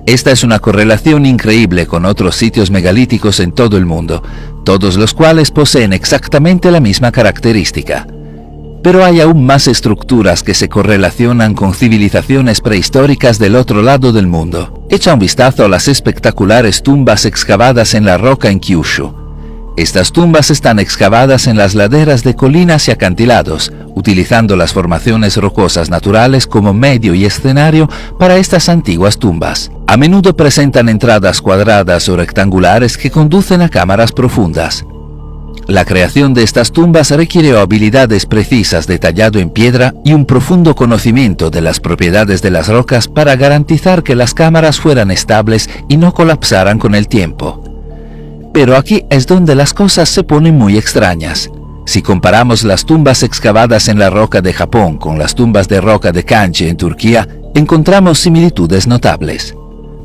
Esta es una correlación increíble con otros sitios megalíticos en todo el mundo, todos los cuales poseen exactamente la misma característica. Pero hay aún más estructuras que se correlacionan con civilizaciones prehistóricas del otro lado del mundo. Echa un vistazo a las espectaculares tumbas excavadas en la roca en Kyushu. Estas tumbas están excavadas en las laderas de colinas y acantilados, utilizando las formaciones rocosas naturales como medio y escenario para estas antiguas tumbas. A menudo presentan entradas cuadradas o rectangulares que conducen a cámaras profundas. La creación de estas tumbas requirió habilidades precisas de tallado en piedra y un profundo conocimiento de las propiedades de las rocas para garantizar que las cámaras fueran estables y no colapsaran con el tiempo. Pero aquí es donde las cosas se ponen muy extrañas. Si comparamos las tumbas excavadas en la roca de Japón con las tumbas de roca de Kancı en Turquía, encontramos similitudes notables.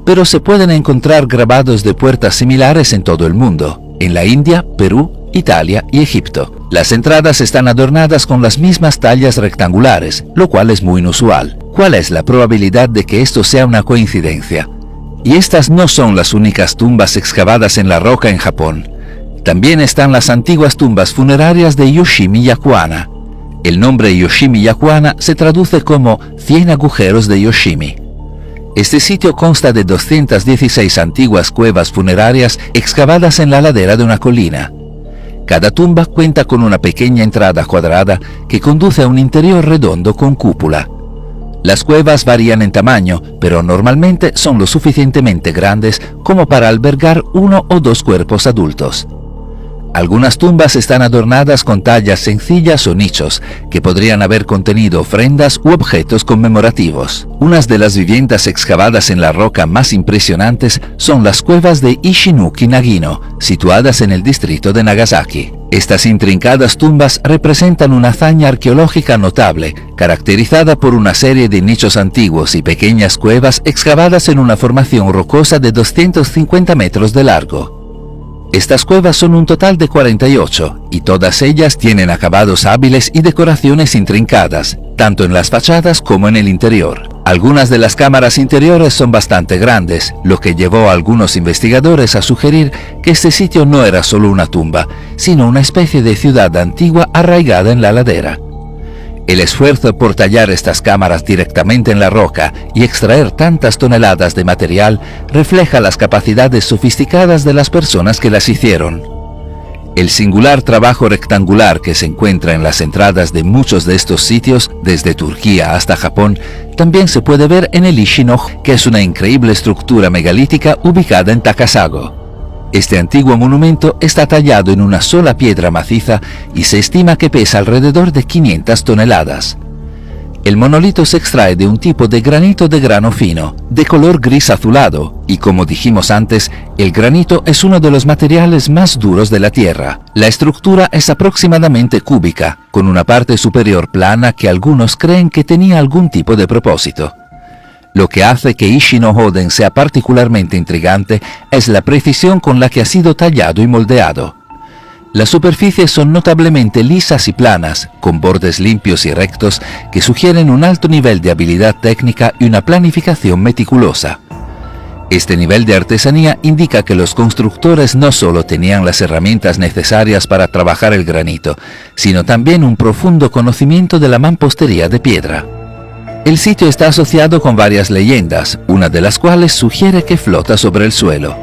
Pero se pueden encontrar grabados de puertas similares en todo el mundo, en la India, Perú, Italia y Egipto. Las entradas están adornadas con las mismas tallas rectangulares, lo cual es muy inusual. ¿Cuál es la probabilidad de que esto sea una coincidencia? Y estas no son las únicas tumbas excavadas en la roca en Japón. También están las antiguas tumbas funerarias de Yoshimi Yakuhana. El nombre Yoshimi Yakuhana se traduce como 100 agujeros de Yoshimi. Este sitio consta de 216 antiguas cuevas funerarias excavadas en la ladera de una colina. Cada tumba cuenta con una pequeña entrada cuadrada que conduce a un interior redondo con cúpula. Las cuevas varían en tamaño, pero normalmente son lo suficientemente grandes como para albergar 1 o 2 cuerpos adultos. Algunas tumbas están adornadas con tallas sencillas o nichos, que podrían haber contenido ofrendas u objetos conmemorativos. Unas de las viviendas excavadas en la roca más impresionantes son las cuevas de Ishinuki Nagino, situadas en el distrito de Nagasaki. Estas intrincadas tumbas representan una hazaña arqueológica notable, caracterizada por una serie de nichos antiguos y pequeñas cuevas excavadas en una formación rocosa de 250 metros de largo. Estas cuevas son un total de 48, y todas ellas tienen acabados hábiles y decoraciones intrincadas, tanto en las fachadas como en el interior. Algunas de las cámaras interiores son bastante grandes, lo que llevó a algunos investigadores a sugerir que este sitio no era solo una tumba, sino una especie de ciudad antigua arraigada en la ladera. El esfuerzo por tallar estas cámaras directamente en la roca y extraer tantas toneladas de material refleja las capacidades sofisticadas de las personas que las hicieron. El singular trabajo rectangular que se encuentra en las entradas de muchos de estos sitios, desde Turquía hasta Japón, también se puede ver en el Ishino-ji, que es una increíble estructura megalítica ubicada en Takasago. Este antiguo monumento está tallado en una sola piedra maciza y se estima que pesa alrededor de 500 toneladas. El monolito se extrae de un tipo de granito de grano fino, de color gris azulado, y como dijimos antes, el granito es uno de los materiales más duros de la Tierra. La estructura es aproximadamente cúbica, con una parte superior plana que algunos creen que tenía algún tipo de propósito. Lo que hace que Ishi-no-Hoden sea particularmente intrigante es la precisión con la que ha sido tallado y moldeado. Las superficies son notablemente lisas y planas, con bordes limpios y rectos que sugieren un alto nivel de habilidad técnica y una planificación meticulosa. Este nivel de artesanía indica que los constructores no solo tenían las herramientas necesarias para trabajar el granito, sino también un profundo conocimiento de la mampostería de piedra. El sitio está asociado con varias leyendas, una de las cuales sugiere que flota sobre el suelo.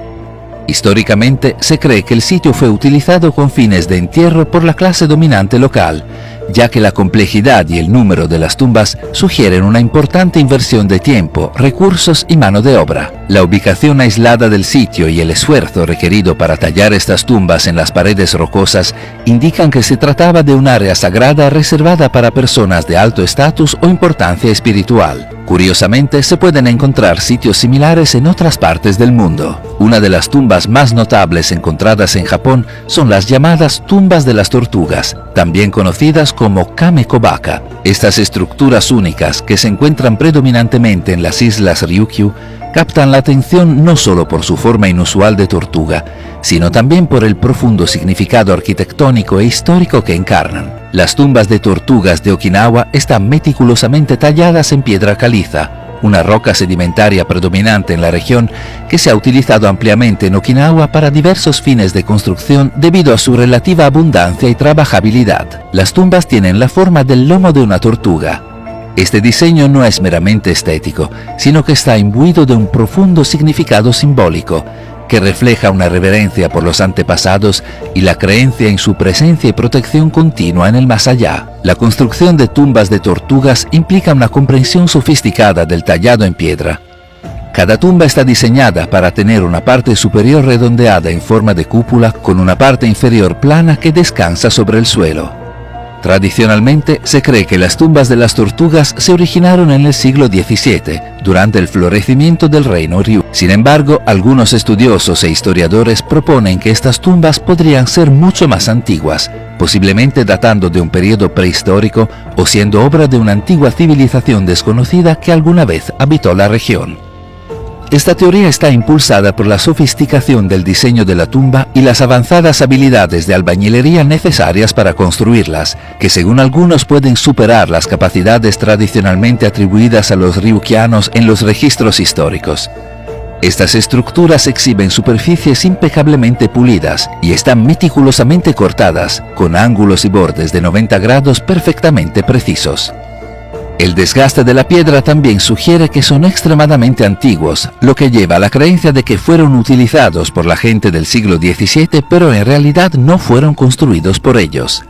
Históricamente, se cree que el sitio fue utilizado con fines de entierro por la clase dominante local, ya que la complejidad y el número de las tumbas sugieren una importante inversión de tiempo, recursos y mano de obra. La ubicación aislada del sitio y el esfuerzo requerido para tallar estas tumbas en las paredes rocosas indican que se trataba de un área sagrada reservada para personas de alto estatus o importancia espiritual. Curiosamente, se pueden encontrar sitios similares en otras partes del mundo. Una de las tumbas más notables encontradas en Japón son las llamadas tumbas de las tortugas, también conocidas como Kame-Kobaka. Estas estructuras únicas, que se encuentran predominantemente en las islas Ryukyu, captan la atención no solo por su forma inusual de tortuga, sino también por el profundo significado arquitectónico e histórico que encarnan. Las tumbas de tortugas de Okinawa están meticulosamente talladas en piedra caliza, una roca sedimentaria predominante en la región que se ha utilizado ampliamente en Okinawa para diversos fines de construcción debido a su relativa abundancia y trabajabilidad. Las tumbas tienen la forma del lomo de una tortuga. Este diseño no es meramente estético, sino que está imbuido de un profundo significado simbólico, que refleja una reverencia por los antepasados y la creencia en su presencia y protección continua en el más allá. La construcción de tumbas de tortugas implica una comprensión sofisticada del tallado en piedra. Cada tumba está diseñada para tener una parte superior redondeada en forma de cúpula con una parte inferior plana que descansa sobre el suelo. Tradicionalmente, se cree que las tumbas de las tortugas se originaron en el siglo XVII, durante el florecimiento del reino Ryu. Sin embargo, algunos estudiosos e historiadores proponen que estas tumbas podrían ser mucho más antiguas, posiblemente datando de un periodo prehistórico o siendo obra de una antigua civilización desconocida que alguna vez habitó la región. Esta teoría está impulsada por la sofisticación del diseño de la tumba y las avanzadas habilidades de albañilería necesarias para construirlas, que según algunos pueden superar las capacidades tradicionalmente atribuidas a los ryukianos en los registros históricos. Estas estructuras exhiben superficies impecablemente pulidas y están meticulosamente cortadas, con ángulos y bordes de 90 grados perfectamente precisos. El desgaste de la piedra también sugiere que son extremadamente antiguos, lo que lleva a la creencia de que fueron utilizados por la gente del siglo XVII, pero en realidad no fueron construidos por ellos.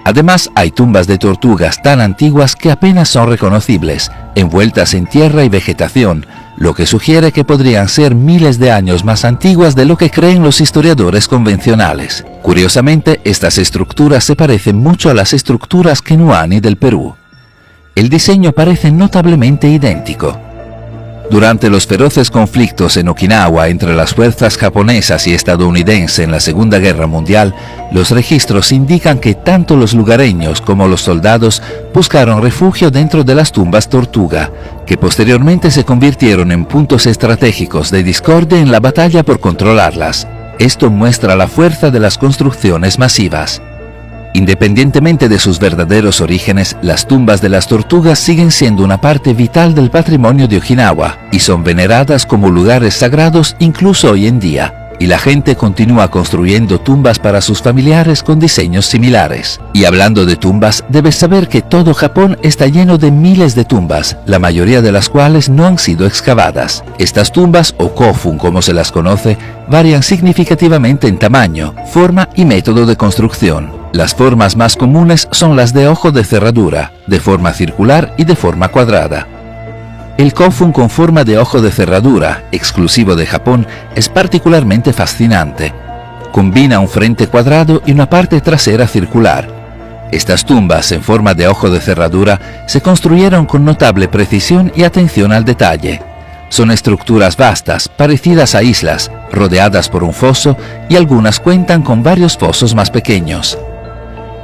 Además, hay tumbas de tortugas tan antiguas que apenas son reconocibles, envueltas en tierra y vegetación, lo que sugiere que podrían ser miles de años más antiguas de lo que creen los historiadores convencionales. Curiosamente, estas estructuras se parecen mucho a las estructuras Kenuani del Perú. El diseño parece notablemente idéntico. Durante los feroces conflictos en Okinawa entre las fuerzas japonesas y estadounidenses en la Segunda Guerra Mundial, los registros indican que tanto los lugareños como los soldados buscaron refugio dentro de las tumbas tortuga, que posteriormente se convirtieron en puntos estratégicos de discordia en la batalla por controlarlas. Esto muestra la fuerza de las construcciones masivas. Independientemente de sus verdaderos orígenes, las tumbas de las tortugas siguen siendo una parte vital del patrimonio de Okinawa y son veneradas como lugares sagrados incluso hoy en día, y la gente continúa construyendo tumbas para sus familiares con diseños similares. Y hablando de tumbas, debes saber que todo Japón está lleno de miles de tumbas, la mayoría de las cuales no han sido excavadas. Estas tumbas, o kofun como se las conoce, varían significativamente en tamaño, forma y método de construcción. Las formas más comunes son las de ojo de cerradura, de forma circular y de forma cuadrada. El kofun con forma de ojo de cerradura, exclusivo de Japón, es particularmente fascinante. Combina un frente cuadrado y una parte trasera circular. Estas tumbas en forma de ojo de cerradura se construyeron con notable precisión y atención al detalle. Son estructuras vastas, parecidas a islas, rodeadas por un foso, y algunas cuentan con varios fosos más pequeños.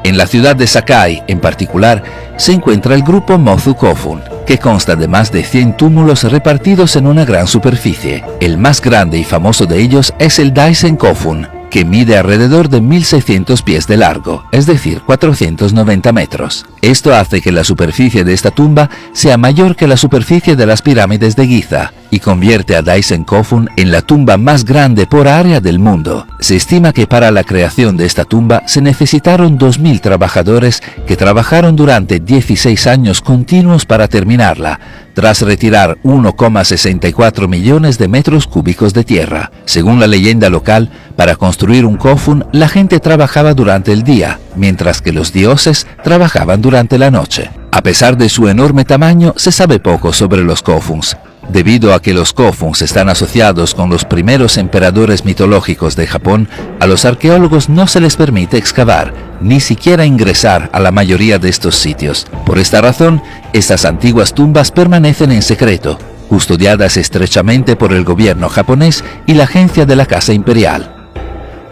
En la ciudad de Sakai, en particular, se encuentra el grupo Mozu Kofun, que consta de más de 100 túmulos repartidos en una gran superficie. El más grande y famoso de ellos es el Daisen Kofun, que mide alrededor de 1600 pies de largo, es decir, 490 metros. Esto hace que la superficie de esta tumba sea mayor que la superficie de las pirámides de Giza, y convierte a Daisen Kofun en la tumba más grande por área del mundo. Se estima que para la creación de esta tumba se necesitaron 2.000 trabajadores que trabajaron durante 16 años continuos para terminarla, tras retirar 1,64 millones de metros cúbicos de tierra. Según la leyenda local, para construir un Kofun la gente trabajaba durante el día, mientras que los dioses trabajaban durante la noche. A pesar de su enorme tamaño, se sabe poco sobre los Kofuns. Debido a que los Kofuns están asociados con los primeros emperadores mitológicos de Japón, a los arqueólogos no se les permite excavar, ni siquiera ingresar a la mayoría de estos sitios. Por esta razón, estas antiguas tumbas permanecen en secreto, custodiadas estrechamente por el gobierno japonés y la agencia de la Casa Imperial.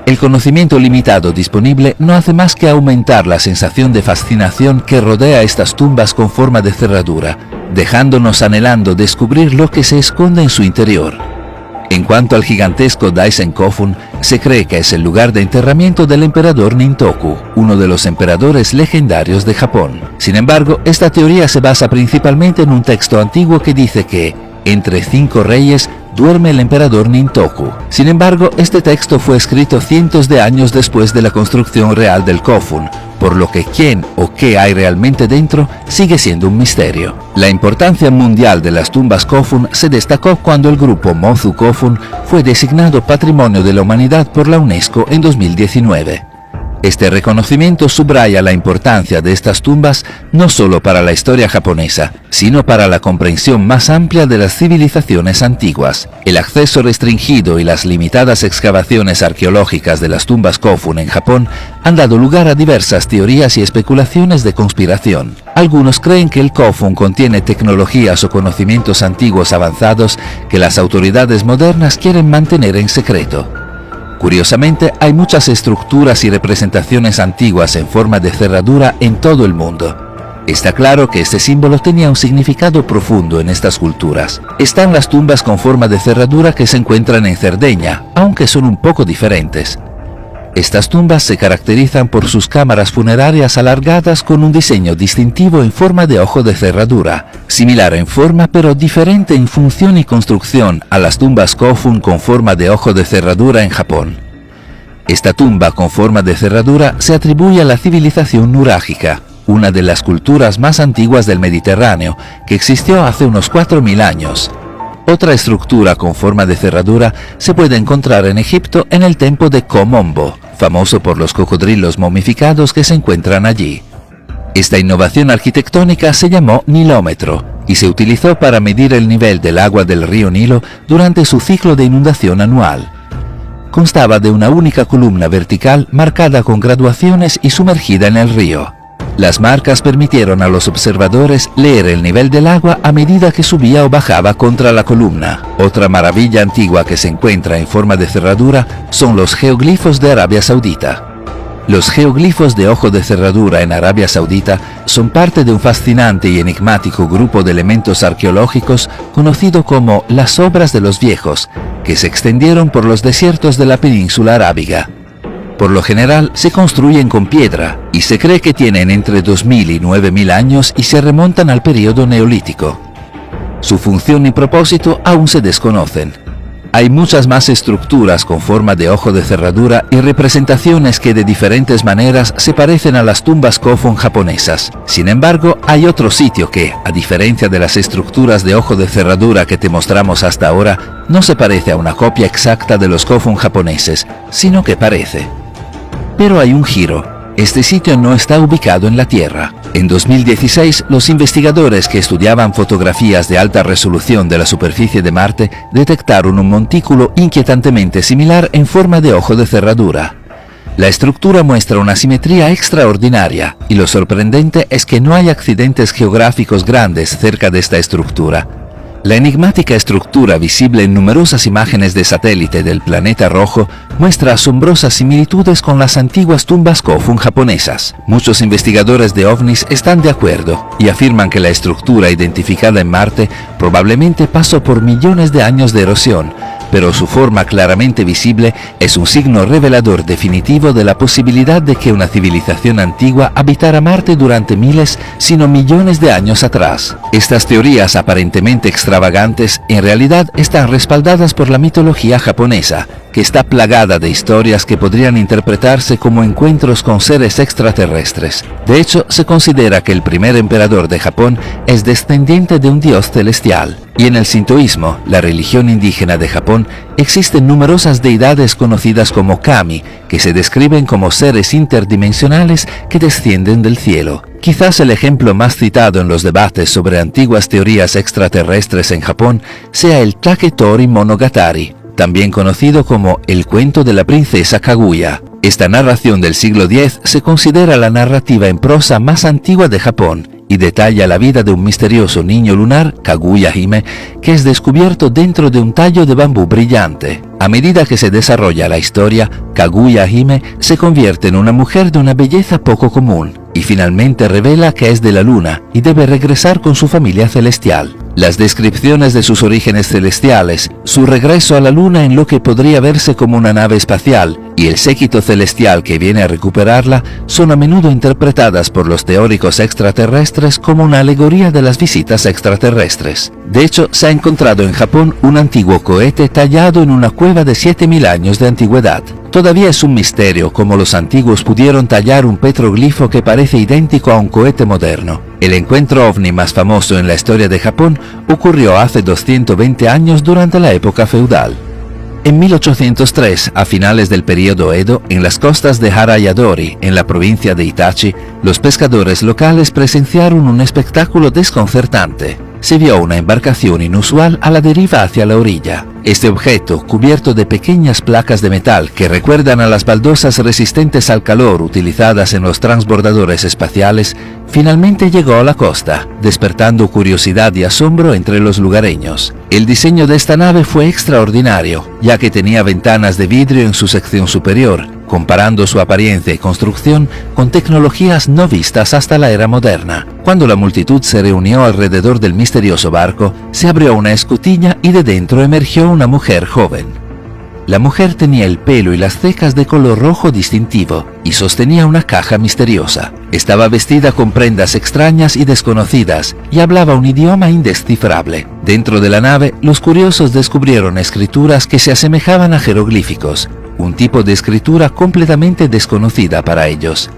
El conocimiento limitado disponible no hace más que aumentar la sensación de fascinación que rodea estas tumbas con forma de cerradura, dejándonos anhelando descubrir lo que se esconde en su interior. En cuanto al gigantesco Daisen Kofun, se cree que es el lugar de enterramiento del emperador Nintoku, uno de los emperadores legendarios de Japón. Sin embargo, esta teoría se basa principalmente en un texto antiguo que dice que, entre 5 reyes, duerme el emperador Nintoku. Sin embargo, este texto fue escrito cientos de años después de la construcción real del Kofun, por lo que quién o qué hay realmente dentro sigue siendo un misterio. La importancia mundial de las tumbas Kofun se destacó cuando el grupo Mozu Kofun fue designado Patrimonio de la Humanidad por la UNESCO en 2019. Este reconocimiento subraya la importancia de estas tumbas no solo para la historia japonesa, sino para la comprensión más amplia de las civilizaciones antiguas. El acceso restringido y las limitadas excavaciones arqueológicas de las tumbas Kofun en Japón han dado lugar a diversas teorías y especulaciones de conspiración. Algunos creen que el Kofun contiene tecnologías o conocimientos antiguos avanzados que las autoridades modernas quieren mantener en secreto. Curiosamente, hay muchas estructuras y representaciones antiguas en forma de cerradura en todo el mundo. Está claro que este símbolo tenía un significado profundo en estas culturas. Están las tumbas con forma de cerradura que se encuentran en Cerdeña, aunque son un poco diferentes. Estas tumbas se caracterizan por sus cámaras funerarias alargadas con un diseño distintivo en forma de ojo de cerradura, similar en forma pero diferente en función y construcción a las tumbas Kofun con forma de ojo de cerradura en Japón. Esta tumba con forma de cerradura se atribuye a la civilización nurágica, una de las culturas más antiguas del Mediterráneo, que existió hace unos 4.000 años. Otra estructura con forma de cerradura se puede encontrar en Egipto en el templo de Komombo, famoso por los cocodrilos momificados que se encuentran allí. Esta innovación arquitectónica se llamó nilómetro y se utilizó para medir el nivel del agua del río Nilo durante su ciclo de inundación anual. Constaba de una única columna vertical marcada con graduaciones y sumergida en el río. Las marcas permitieron a los observadores leer el nivel del agua a medida que subía o bajaba contra la columna. Otra maravilla antigua que se encuentra en forma de cerradura son los geoglifos de Arabia Saudita. Los geoglifos de ojo de cerradura en Arabia Saudita son parte de un fascinante y enigmático grupo de elementos arqueológicos conocido como las obras de los viejos, que se extendieron por los desiertos de la península arábiga. Por lo general se construyen con piedra y se cree que tienen entre 2.000 y 9.000 años y se remontan al período neolítico. Su función y propósito aún se desconocen. Hay muchas más estructuras con forma de ojo de cerradura y representaciones que de diferentes maneras se parecen a las tumbas Kofun japonesas. Sin embargo, hay otro sitio que, a diferencia de las estructuras de ojo de cerradura que te mostramos hasta ahora, no se parece a una copia exacta de los Kofun japoneses, sino que parece. Pero hay un giro. Este sitio no está ubicado en la Tierra. En 2016, los investigadores que estudiaban fotografías de alta resolución de la superficie de Marte detectaron un montículo inquietantemente similar en forma de ojo de cerradura. La estructura muestra una simetría extraordinaria, y lo sorprendente es que no hay accidentes geográficos grandes cerca de esta estructura. La enigmática estructura visible en numerosas imágenes de satélite del planeta rojo muestra asombrosas similitudes con las antiguas tumbas Kofun japonesas. Muchos investigadores de ovnis están de acuerdo y afirman que la estructura identificada en Marte probablemente pasó por millones de años de erosión, pero su forma claramente visible es un signo revelador definitivo de la posibilidad de que una civilización antigua habitara Marte durante miles, sino millones de años atrás. Estas teorías aparentemente extravagantes en realidad están respaldadas por la mitología japonesa, que está plagada de historias que podrían interpretarse como encuentros con seres extraterrestres. De hecho, se considera que el primer emperador de Japón es descendiente de un dios celestial. Y en el sintoísmo, la religión indígena de Japón, existen numerosas deidades conocidas como kami, que se describen como seres interdimensionales que descienden del cielo. Quizás el ejemplo más citado en los debates sobre antiguas teorías extraterrestres en Japón sea el Taketori Monogatari, también conocido como el cuento de la princesa Kaguya. Esta narración del siglo X se considera la narrativa en prosa más antigua de Japón y detalla la vida de un misterioso niño lunar, Kaguya Hime, que es descubierto dentro de un tallo de bambú brillante. A medida que se desarrolla la historia, Kaguya Hime se convierte en una mujer de una belleza poco común y finalmente revela que es de la luna y debe regresar con su familia celestial. Las descripciones de sus orígenes celestiales, su regreso a la luna en lo que podría verse como una nave espacial y el séquito celestial que viene a recuperarla son a menudo interpretadas por los teóricos extraterrestres como una alegoría de las visitas extraterrestres. De hecho, se ha encontrado en Japón un antiguo cohete tallado en una cueva de 7000 años de antigüedad. Todavía es un misterio cómo los antiguos pudieron tallar un petroglifo que parece idéntico a un cohete moderno. El encuentro ovni más famoso en la historia de Japón ocurrió hace 220 años durante la época feudal. En 1803, a finales del período Edo, en las costas de Harayadori, en la provincia de Itachi, los pescadores locales presenciaron un espectáculo desconcertante. Se vio una embarcación inusual a la deriva hacia la orilla. Este objeto, cubierto de pequeñas placas de metal que recuerdan a las baldosas resistentes al calor utilizadas en los transbordadores espaciales, finalmente llegó a la costa, despertando curiosidad y asombro entre los lugareños. El diseño de esta nave fue extraordinario, ya que tenía ventanas de vidrio en su sección superior, comparando su apariencia y construcción con tecnologías no vistas hasta la era moderna. Cuando la multitud se reunió alrededor del misterioso barco, se abrió una escotilla y de dentro emergió una mujer joven. La mujer tenía el pelo y las cejas de color rojo distintivo y sostenía una caja misteriosa. Estaba vestida con prendas extrañas y desconocidas y hablaba un idioma indescifrable. Dentro de la nave, los curiosos descubrieron escrituras que se asemejaban a jeroglíficos, un tipo de escritura completamente desconocida para ellos.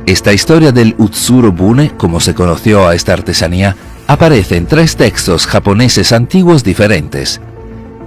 Esta historia del Utsuro Bune, como se conoció a esta artesanía, aparece en 3 textos japoneses antiguos diferentes.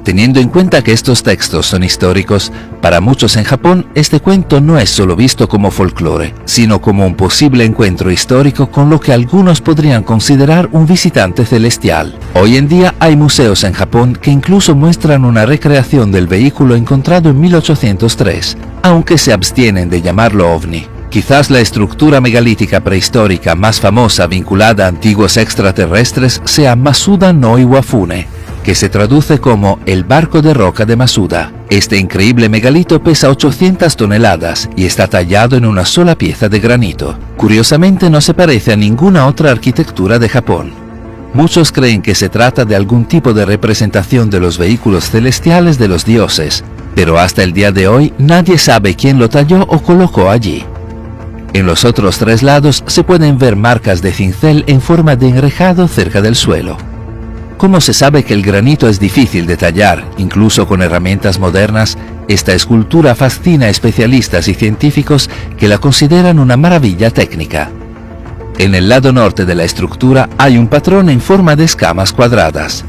Teniendo en cuenta que estos textos son históricos, para muchos en Japón este cuento no es solo visto como folclore, sino como un posible encuentro histórico con lo que algunos podrían considerar un visitante celestial. Hoy en día hay museos en Japón que incluso muestran una recreación del vehículo encontrado en 1803, aunque se abstienen de llamarlo ovni. Quizás la estructura megalítica prehistórica más famosa vinculada a antiguos extraterrestres sea Masuda no Iwafune, que se traduce como el barco de roca de Masuda. Este increíble megalito pesa 800 toneladas y está tallado en una sola pieza de granito. Curiosamente no se parece a ninguna otra arquitectura de Japón. Muchos creen que se trata de algún tipo de representación de los vehículos celestiales de los dioses, pero hasta el día de hoy nadie sabe quién lo talló o colocó allí. En los otros 3 lados se pueden ver marcas de cincel en forma de enrejado cerca del suelo. Como se sabe que el granito es difícil de tallar, incluso con herramientas modernas, esta escultura fascina a especialistas y científicos que la consideran una maravilla técnica. En el lado norte de la estructura hay un patrón en forma de escamas cuadradas.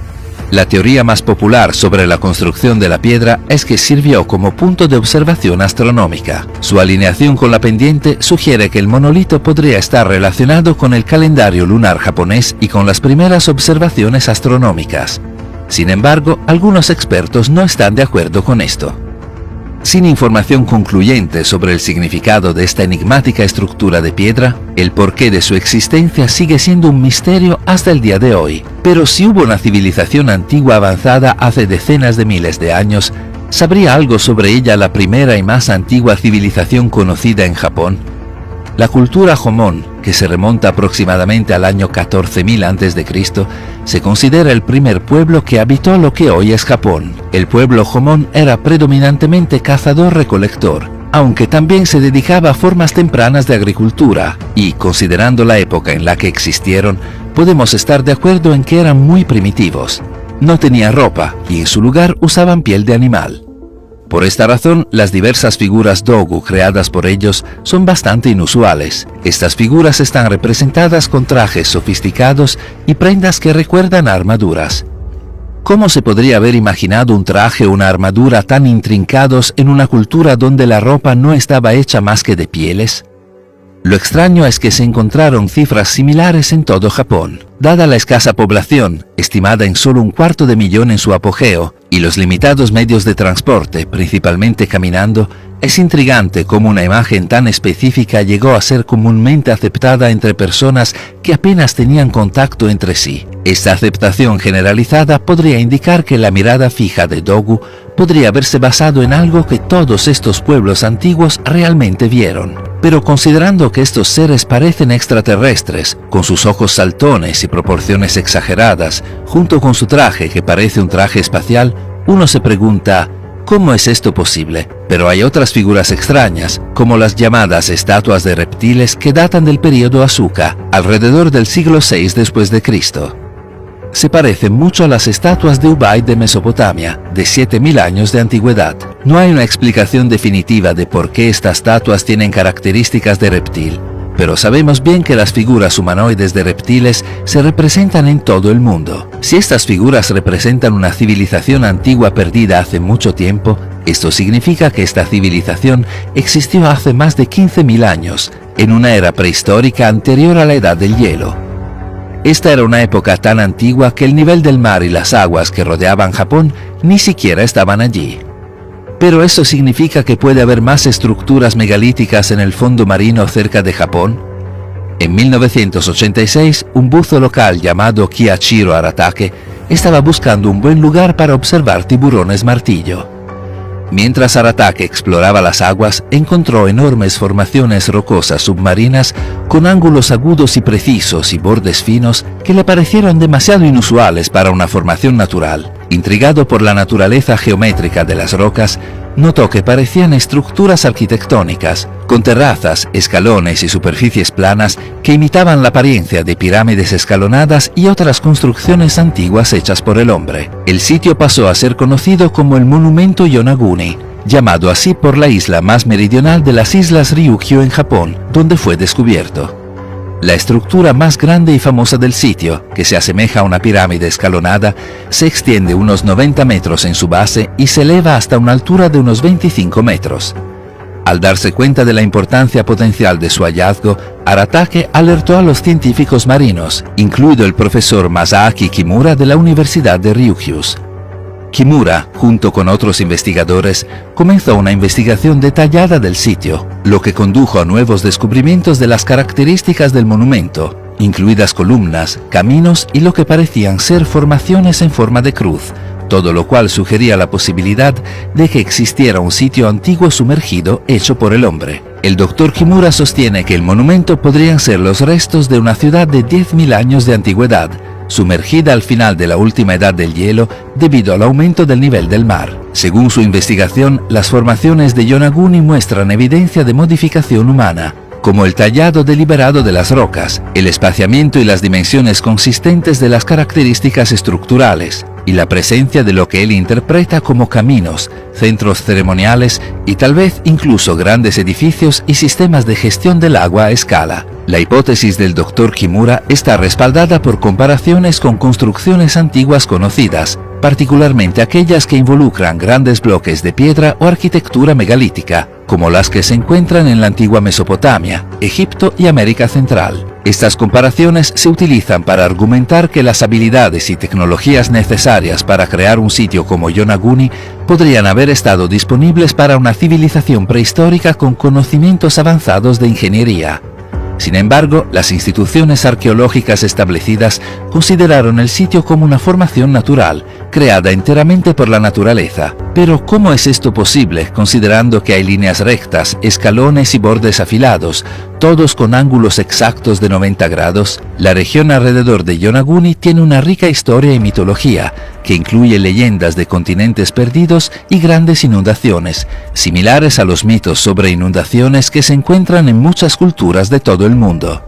La teoría más popular sobre la construcción de la piedra es que sirvió como punto de observación astronómica. Su alineación con la pendiente sugiere que el monolito podría estar relacionado con el calendario lunar japonés y con las primeras observaciones astronómicas. Sin embargo, algunos expertos no están de acuerdo con esto. Sin información concluyente sobre el significado de esta enigmática estructura de piedra, el porqué de su existencia sigue siendo un misterio hasta el día de hoy. Pero si hubo una civilización antigua avanzada hace decenas de miles de años, ¿sabría algo sobre ella la primera y más antigua civilización conocida en Japón? La cultura Jomon, que se remonta aproximadamente al año 14.000 a.C., se considera el primer pueblo que habitó lo que hoy es Japón. El pueblo Jomon era predominantemente cazador-recolector, aunque también se dedicaba a formas tempranas de agricultura, y, considerando la época en la que existieron, podemos estar de acuerdo en que eran muy primitivos. No tenían ropa, y en su lugar usaban piel de animal. Por esta razón, las diversas figuras dogu creadas por ellos son bastante inusuales. Estas figuras están representadas con trajes sofisticados y prendas que recuerdan a armaduras. ¿Cómo se podría haber imaginado un traje o una armadura tan intrincados en una cultura donde la ropa no estaba hecha más que de pieles? Lo extraño es que se encontraron cifras similares en todo Japón. Dada la escasa población, estimada en solo 250.000 en su apogeo, y los limitados medios de transporte, principalmente caminando, es intrigante cómo una imagen tan específica llegó a ser comúnmente aceptada entre personas que apenas tenían contacto entre sí. Esta aceptación generalizada podría indicar que la mirada fija de Dogu podría haberse basado en algo que todos estos pueblos antiguos realmente vieron. Pero considerando que estos seres parecen extraterrestres, con sus ojos saltones y proporciones exageradas, junto con su traje que parece un traje espacial, uno se pregunta, ¿cómo es esto posible? Pero hay otras figuras extrañas, como las llamadas estatuas de reptiles que datan del período Asuka, alrededor del siglo VI después de Cristo. Se parecen mucho a las estatuas de Ubaid de Mesopotamia, de 7.000 años de antigüedad. No hay una explicación definitiva de por qué estas estatuas tienen características de reptil, pero sabemos bien que las figuras humanoides de reptiles se representan en todo el mundo. Si estas figuras representan una civilización antigua perdida hace mucho tiempo, esto significa que esta civilización existió hace más de 15.000 años, en una era prehistórica anterior a la edad del hielo. Esta era una época tan antigua que el nivel del mar y las aguas que rodeaban Japón ni siquiera estaban allí. ¿Pero eso significa que puede haber más estructuras megalíticas en el fondo marino cerca de Japón? En 1986, un buzo local llamado Kiachiro Aratake estaba buscando un buen lugar para observar tiburones martillo. Mientras Aratake exploraba las aguas, encontró enormes formaciones rocosas submarinas con ángulos agudos y precisos y bordes finos que le parecieron demasiado inusuales para una formación natural. Intrigado por la naturaleza geométrica de las rocas, notó que parecían estructuras arquitectónicas, con terrazas, escalones y superficies planas que imitaban la apariencia de pirámides escalonadas y otras construcciones antiguas hechas por el hombre. El sitio pasó a ser conocido como el Monumento Yonaguni, llamado así por la isla más meridional de las islas Ryukyu en Japón, donde fue descubierto. La estructura más grande y famosa del sitio, que se asemeja a una pirámide escalonada, se extiende unos 90 metros en su base y se eleva hasta una altura de unos 25 metros. Al darse cuenta de la importancia potencial de su hallazgo, Aratake alertó a los científicos marinos, incluido el profesor Masaaki Kimura de la Universidad de Ryukyu. Kimura, junto con otros investigadores, comenzó una investigación detallada del sitio, lo que condujo a nuevos descubrimientos de las características del monumento, incluidas columnas, caminos y lo que parecían ser formaciones en forma de cruz, todo lo cual sugería la posibilidad de que existiera un sitio antiguo sumergido hecho por el hombre. El Dr. Kimura sostiene que el monumento podrían ser los restos de una ciudad de 10.000 años de antigüedad, sumergida al final de la última edad del hielo debido al aumento del nivel del mar. Según su investigación, las formaciones de Yonaguni muestran evidencia de modificación humana, como el tallado deliberado de las rocas, el espaciamiento y las dimensiones consistentes de las características estructurales, y la presencia de lo que él interpreta como caminos, centros ceremoniales y tal vez incluso grandes edificios y sistemas de gestión del agua a escala. La hipótesis del Dr. Kimura está respaldada por comparaciones con construcciones antiguas conocidas, particularmente aquellas que involucran grandes bloques de piedra o arquitectura megalítica, como las que se encuentran en la antigua Mesopotamia, Egipto y América Central. Estas comparaciones se utilizan para argumentar que las habilidades y tecnologías necesarias para crear un sitio como Yonaguni podrían haber estado disponibles para una civilización prehistórica con conocimientos avanzados de ingeniería. Sin embargo, las instituciones arqueológicas establecidas consideraron el sitio como una formación natural, creada enteramente por la naturaleza. Pero ¿cómo es esto posible, considerando que hay líneas rectas, escalones y bordes afilados, todos con ángulos exactos de 90 grados? La región alrededor de Yonaguni tiene una rica historia y mitología, que incluye leyendas de continentes perdidos y grandes inundaciones, similares a los mitos sobre inundaciones que se encuentran en muchas culturas de todo el mundo.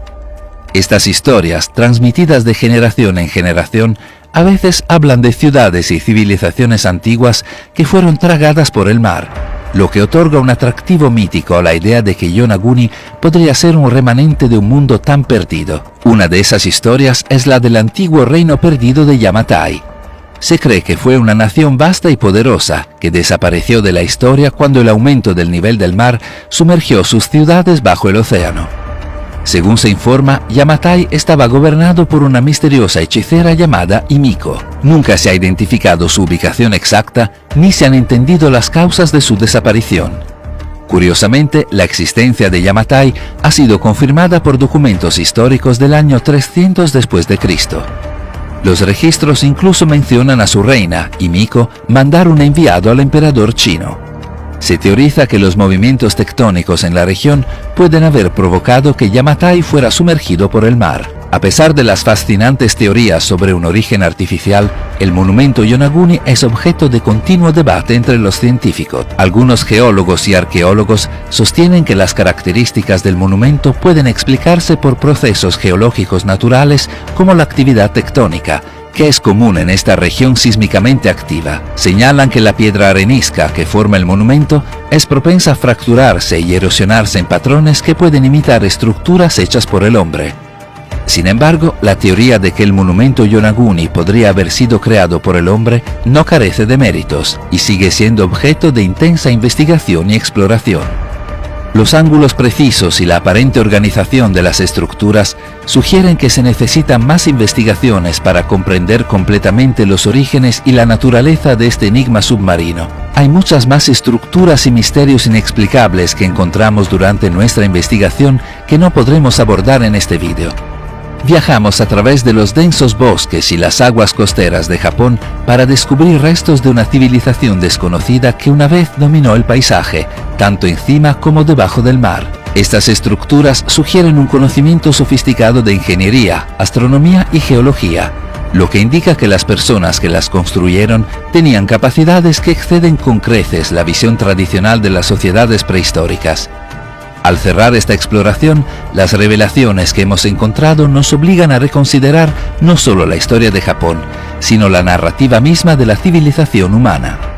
Estas historias, transmitidas de generación en generación, a veces hablan de ciudades y civilizaciones antiguas que fueron tragadas por el mar, lo que otorga un atractivo mítico a la idea de que Yonaguni podría ser un remanente de un mundo tan perdido. Una de esas historias es la del antiguo reino perdido de Yamatai. Se cree que fue una nación vasta y poderosa que desapareció de la historia cuando el aumento del nivel del mar sumergió sus ciudades bajo el océano. Según se informa, Yamatai estaba gobernado por una misteriosa hechicera llamada Himiko. Nunca se ha identificado su ubicación exacta ni se han entendido las causas de su desaparición. Curiosamente, la existencia de Yamatai ha sido confirmada por documentos históricos del año 300 después de Cristo. Los registros incluso mencionan a su reina, Himiko, mandar un enviado al emperador chino. Se teoriza que los movimientos tectónicos en la región pueden haber provocado que Yamatai fuera sumergido por el mar. A pesar de las fascinantes teorías sobre un origen artificial, el monumento Yonaguni es objeto de continuo debate entre los científicos. Algunos geólogos y arqueólogos sostienen que las características del monumento pueden explicarse por procesos geológicos naturales como la actividad tectónica, que es común en esta región sísmicamente activa. Señalan que la piedra arenisca que forma el monumento es propensa a fracturarse y erosionarse en patrones que pueden imitar estructuras hechas por el hombre. Sin embargo, la teoría de que el monumento Yonaguni podría haber sido creado por el hombre no carece de méritos y sigue siendo objeto de intensa investigación y exploración. Los ángulos precisos y la aparente organización de las estructuras sugieren que se necesitan más investigaciones para comprender completamente los orígenes y la naturaleza de este enigma submarino. Hay muchas más estructuras y misterios inexplicables que encontramos durante nuestra investigación que no podremos abordar en este vídeo. Viajamos a través de los densos bosques y las aguas costeras de Japón para descubrir restos de una civilización desconocida que una vez dominó el paisaje, tanto encima como debajo del mar. Estas estructuras sugieren un conocimiento sofisticado de ingeniería, astronomía y geología, lo que indica que las personas que las construyeron tenían capacidades que exceden con creces la visión tradicional de las sociedades prehistóricas. Al cerrar esta exploración, las revelaciones que hemos encontrado nos obligan a reconsiderar no solo la historia de Japón, sino la narrativa misma de la civilización humana.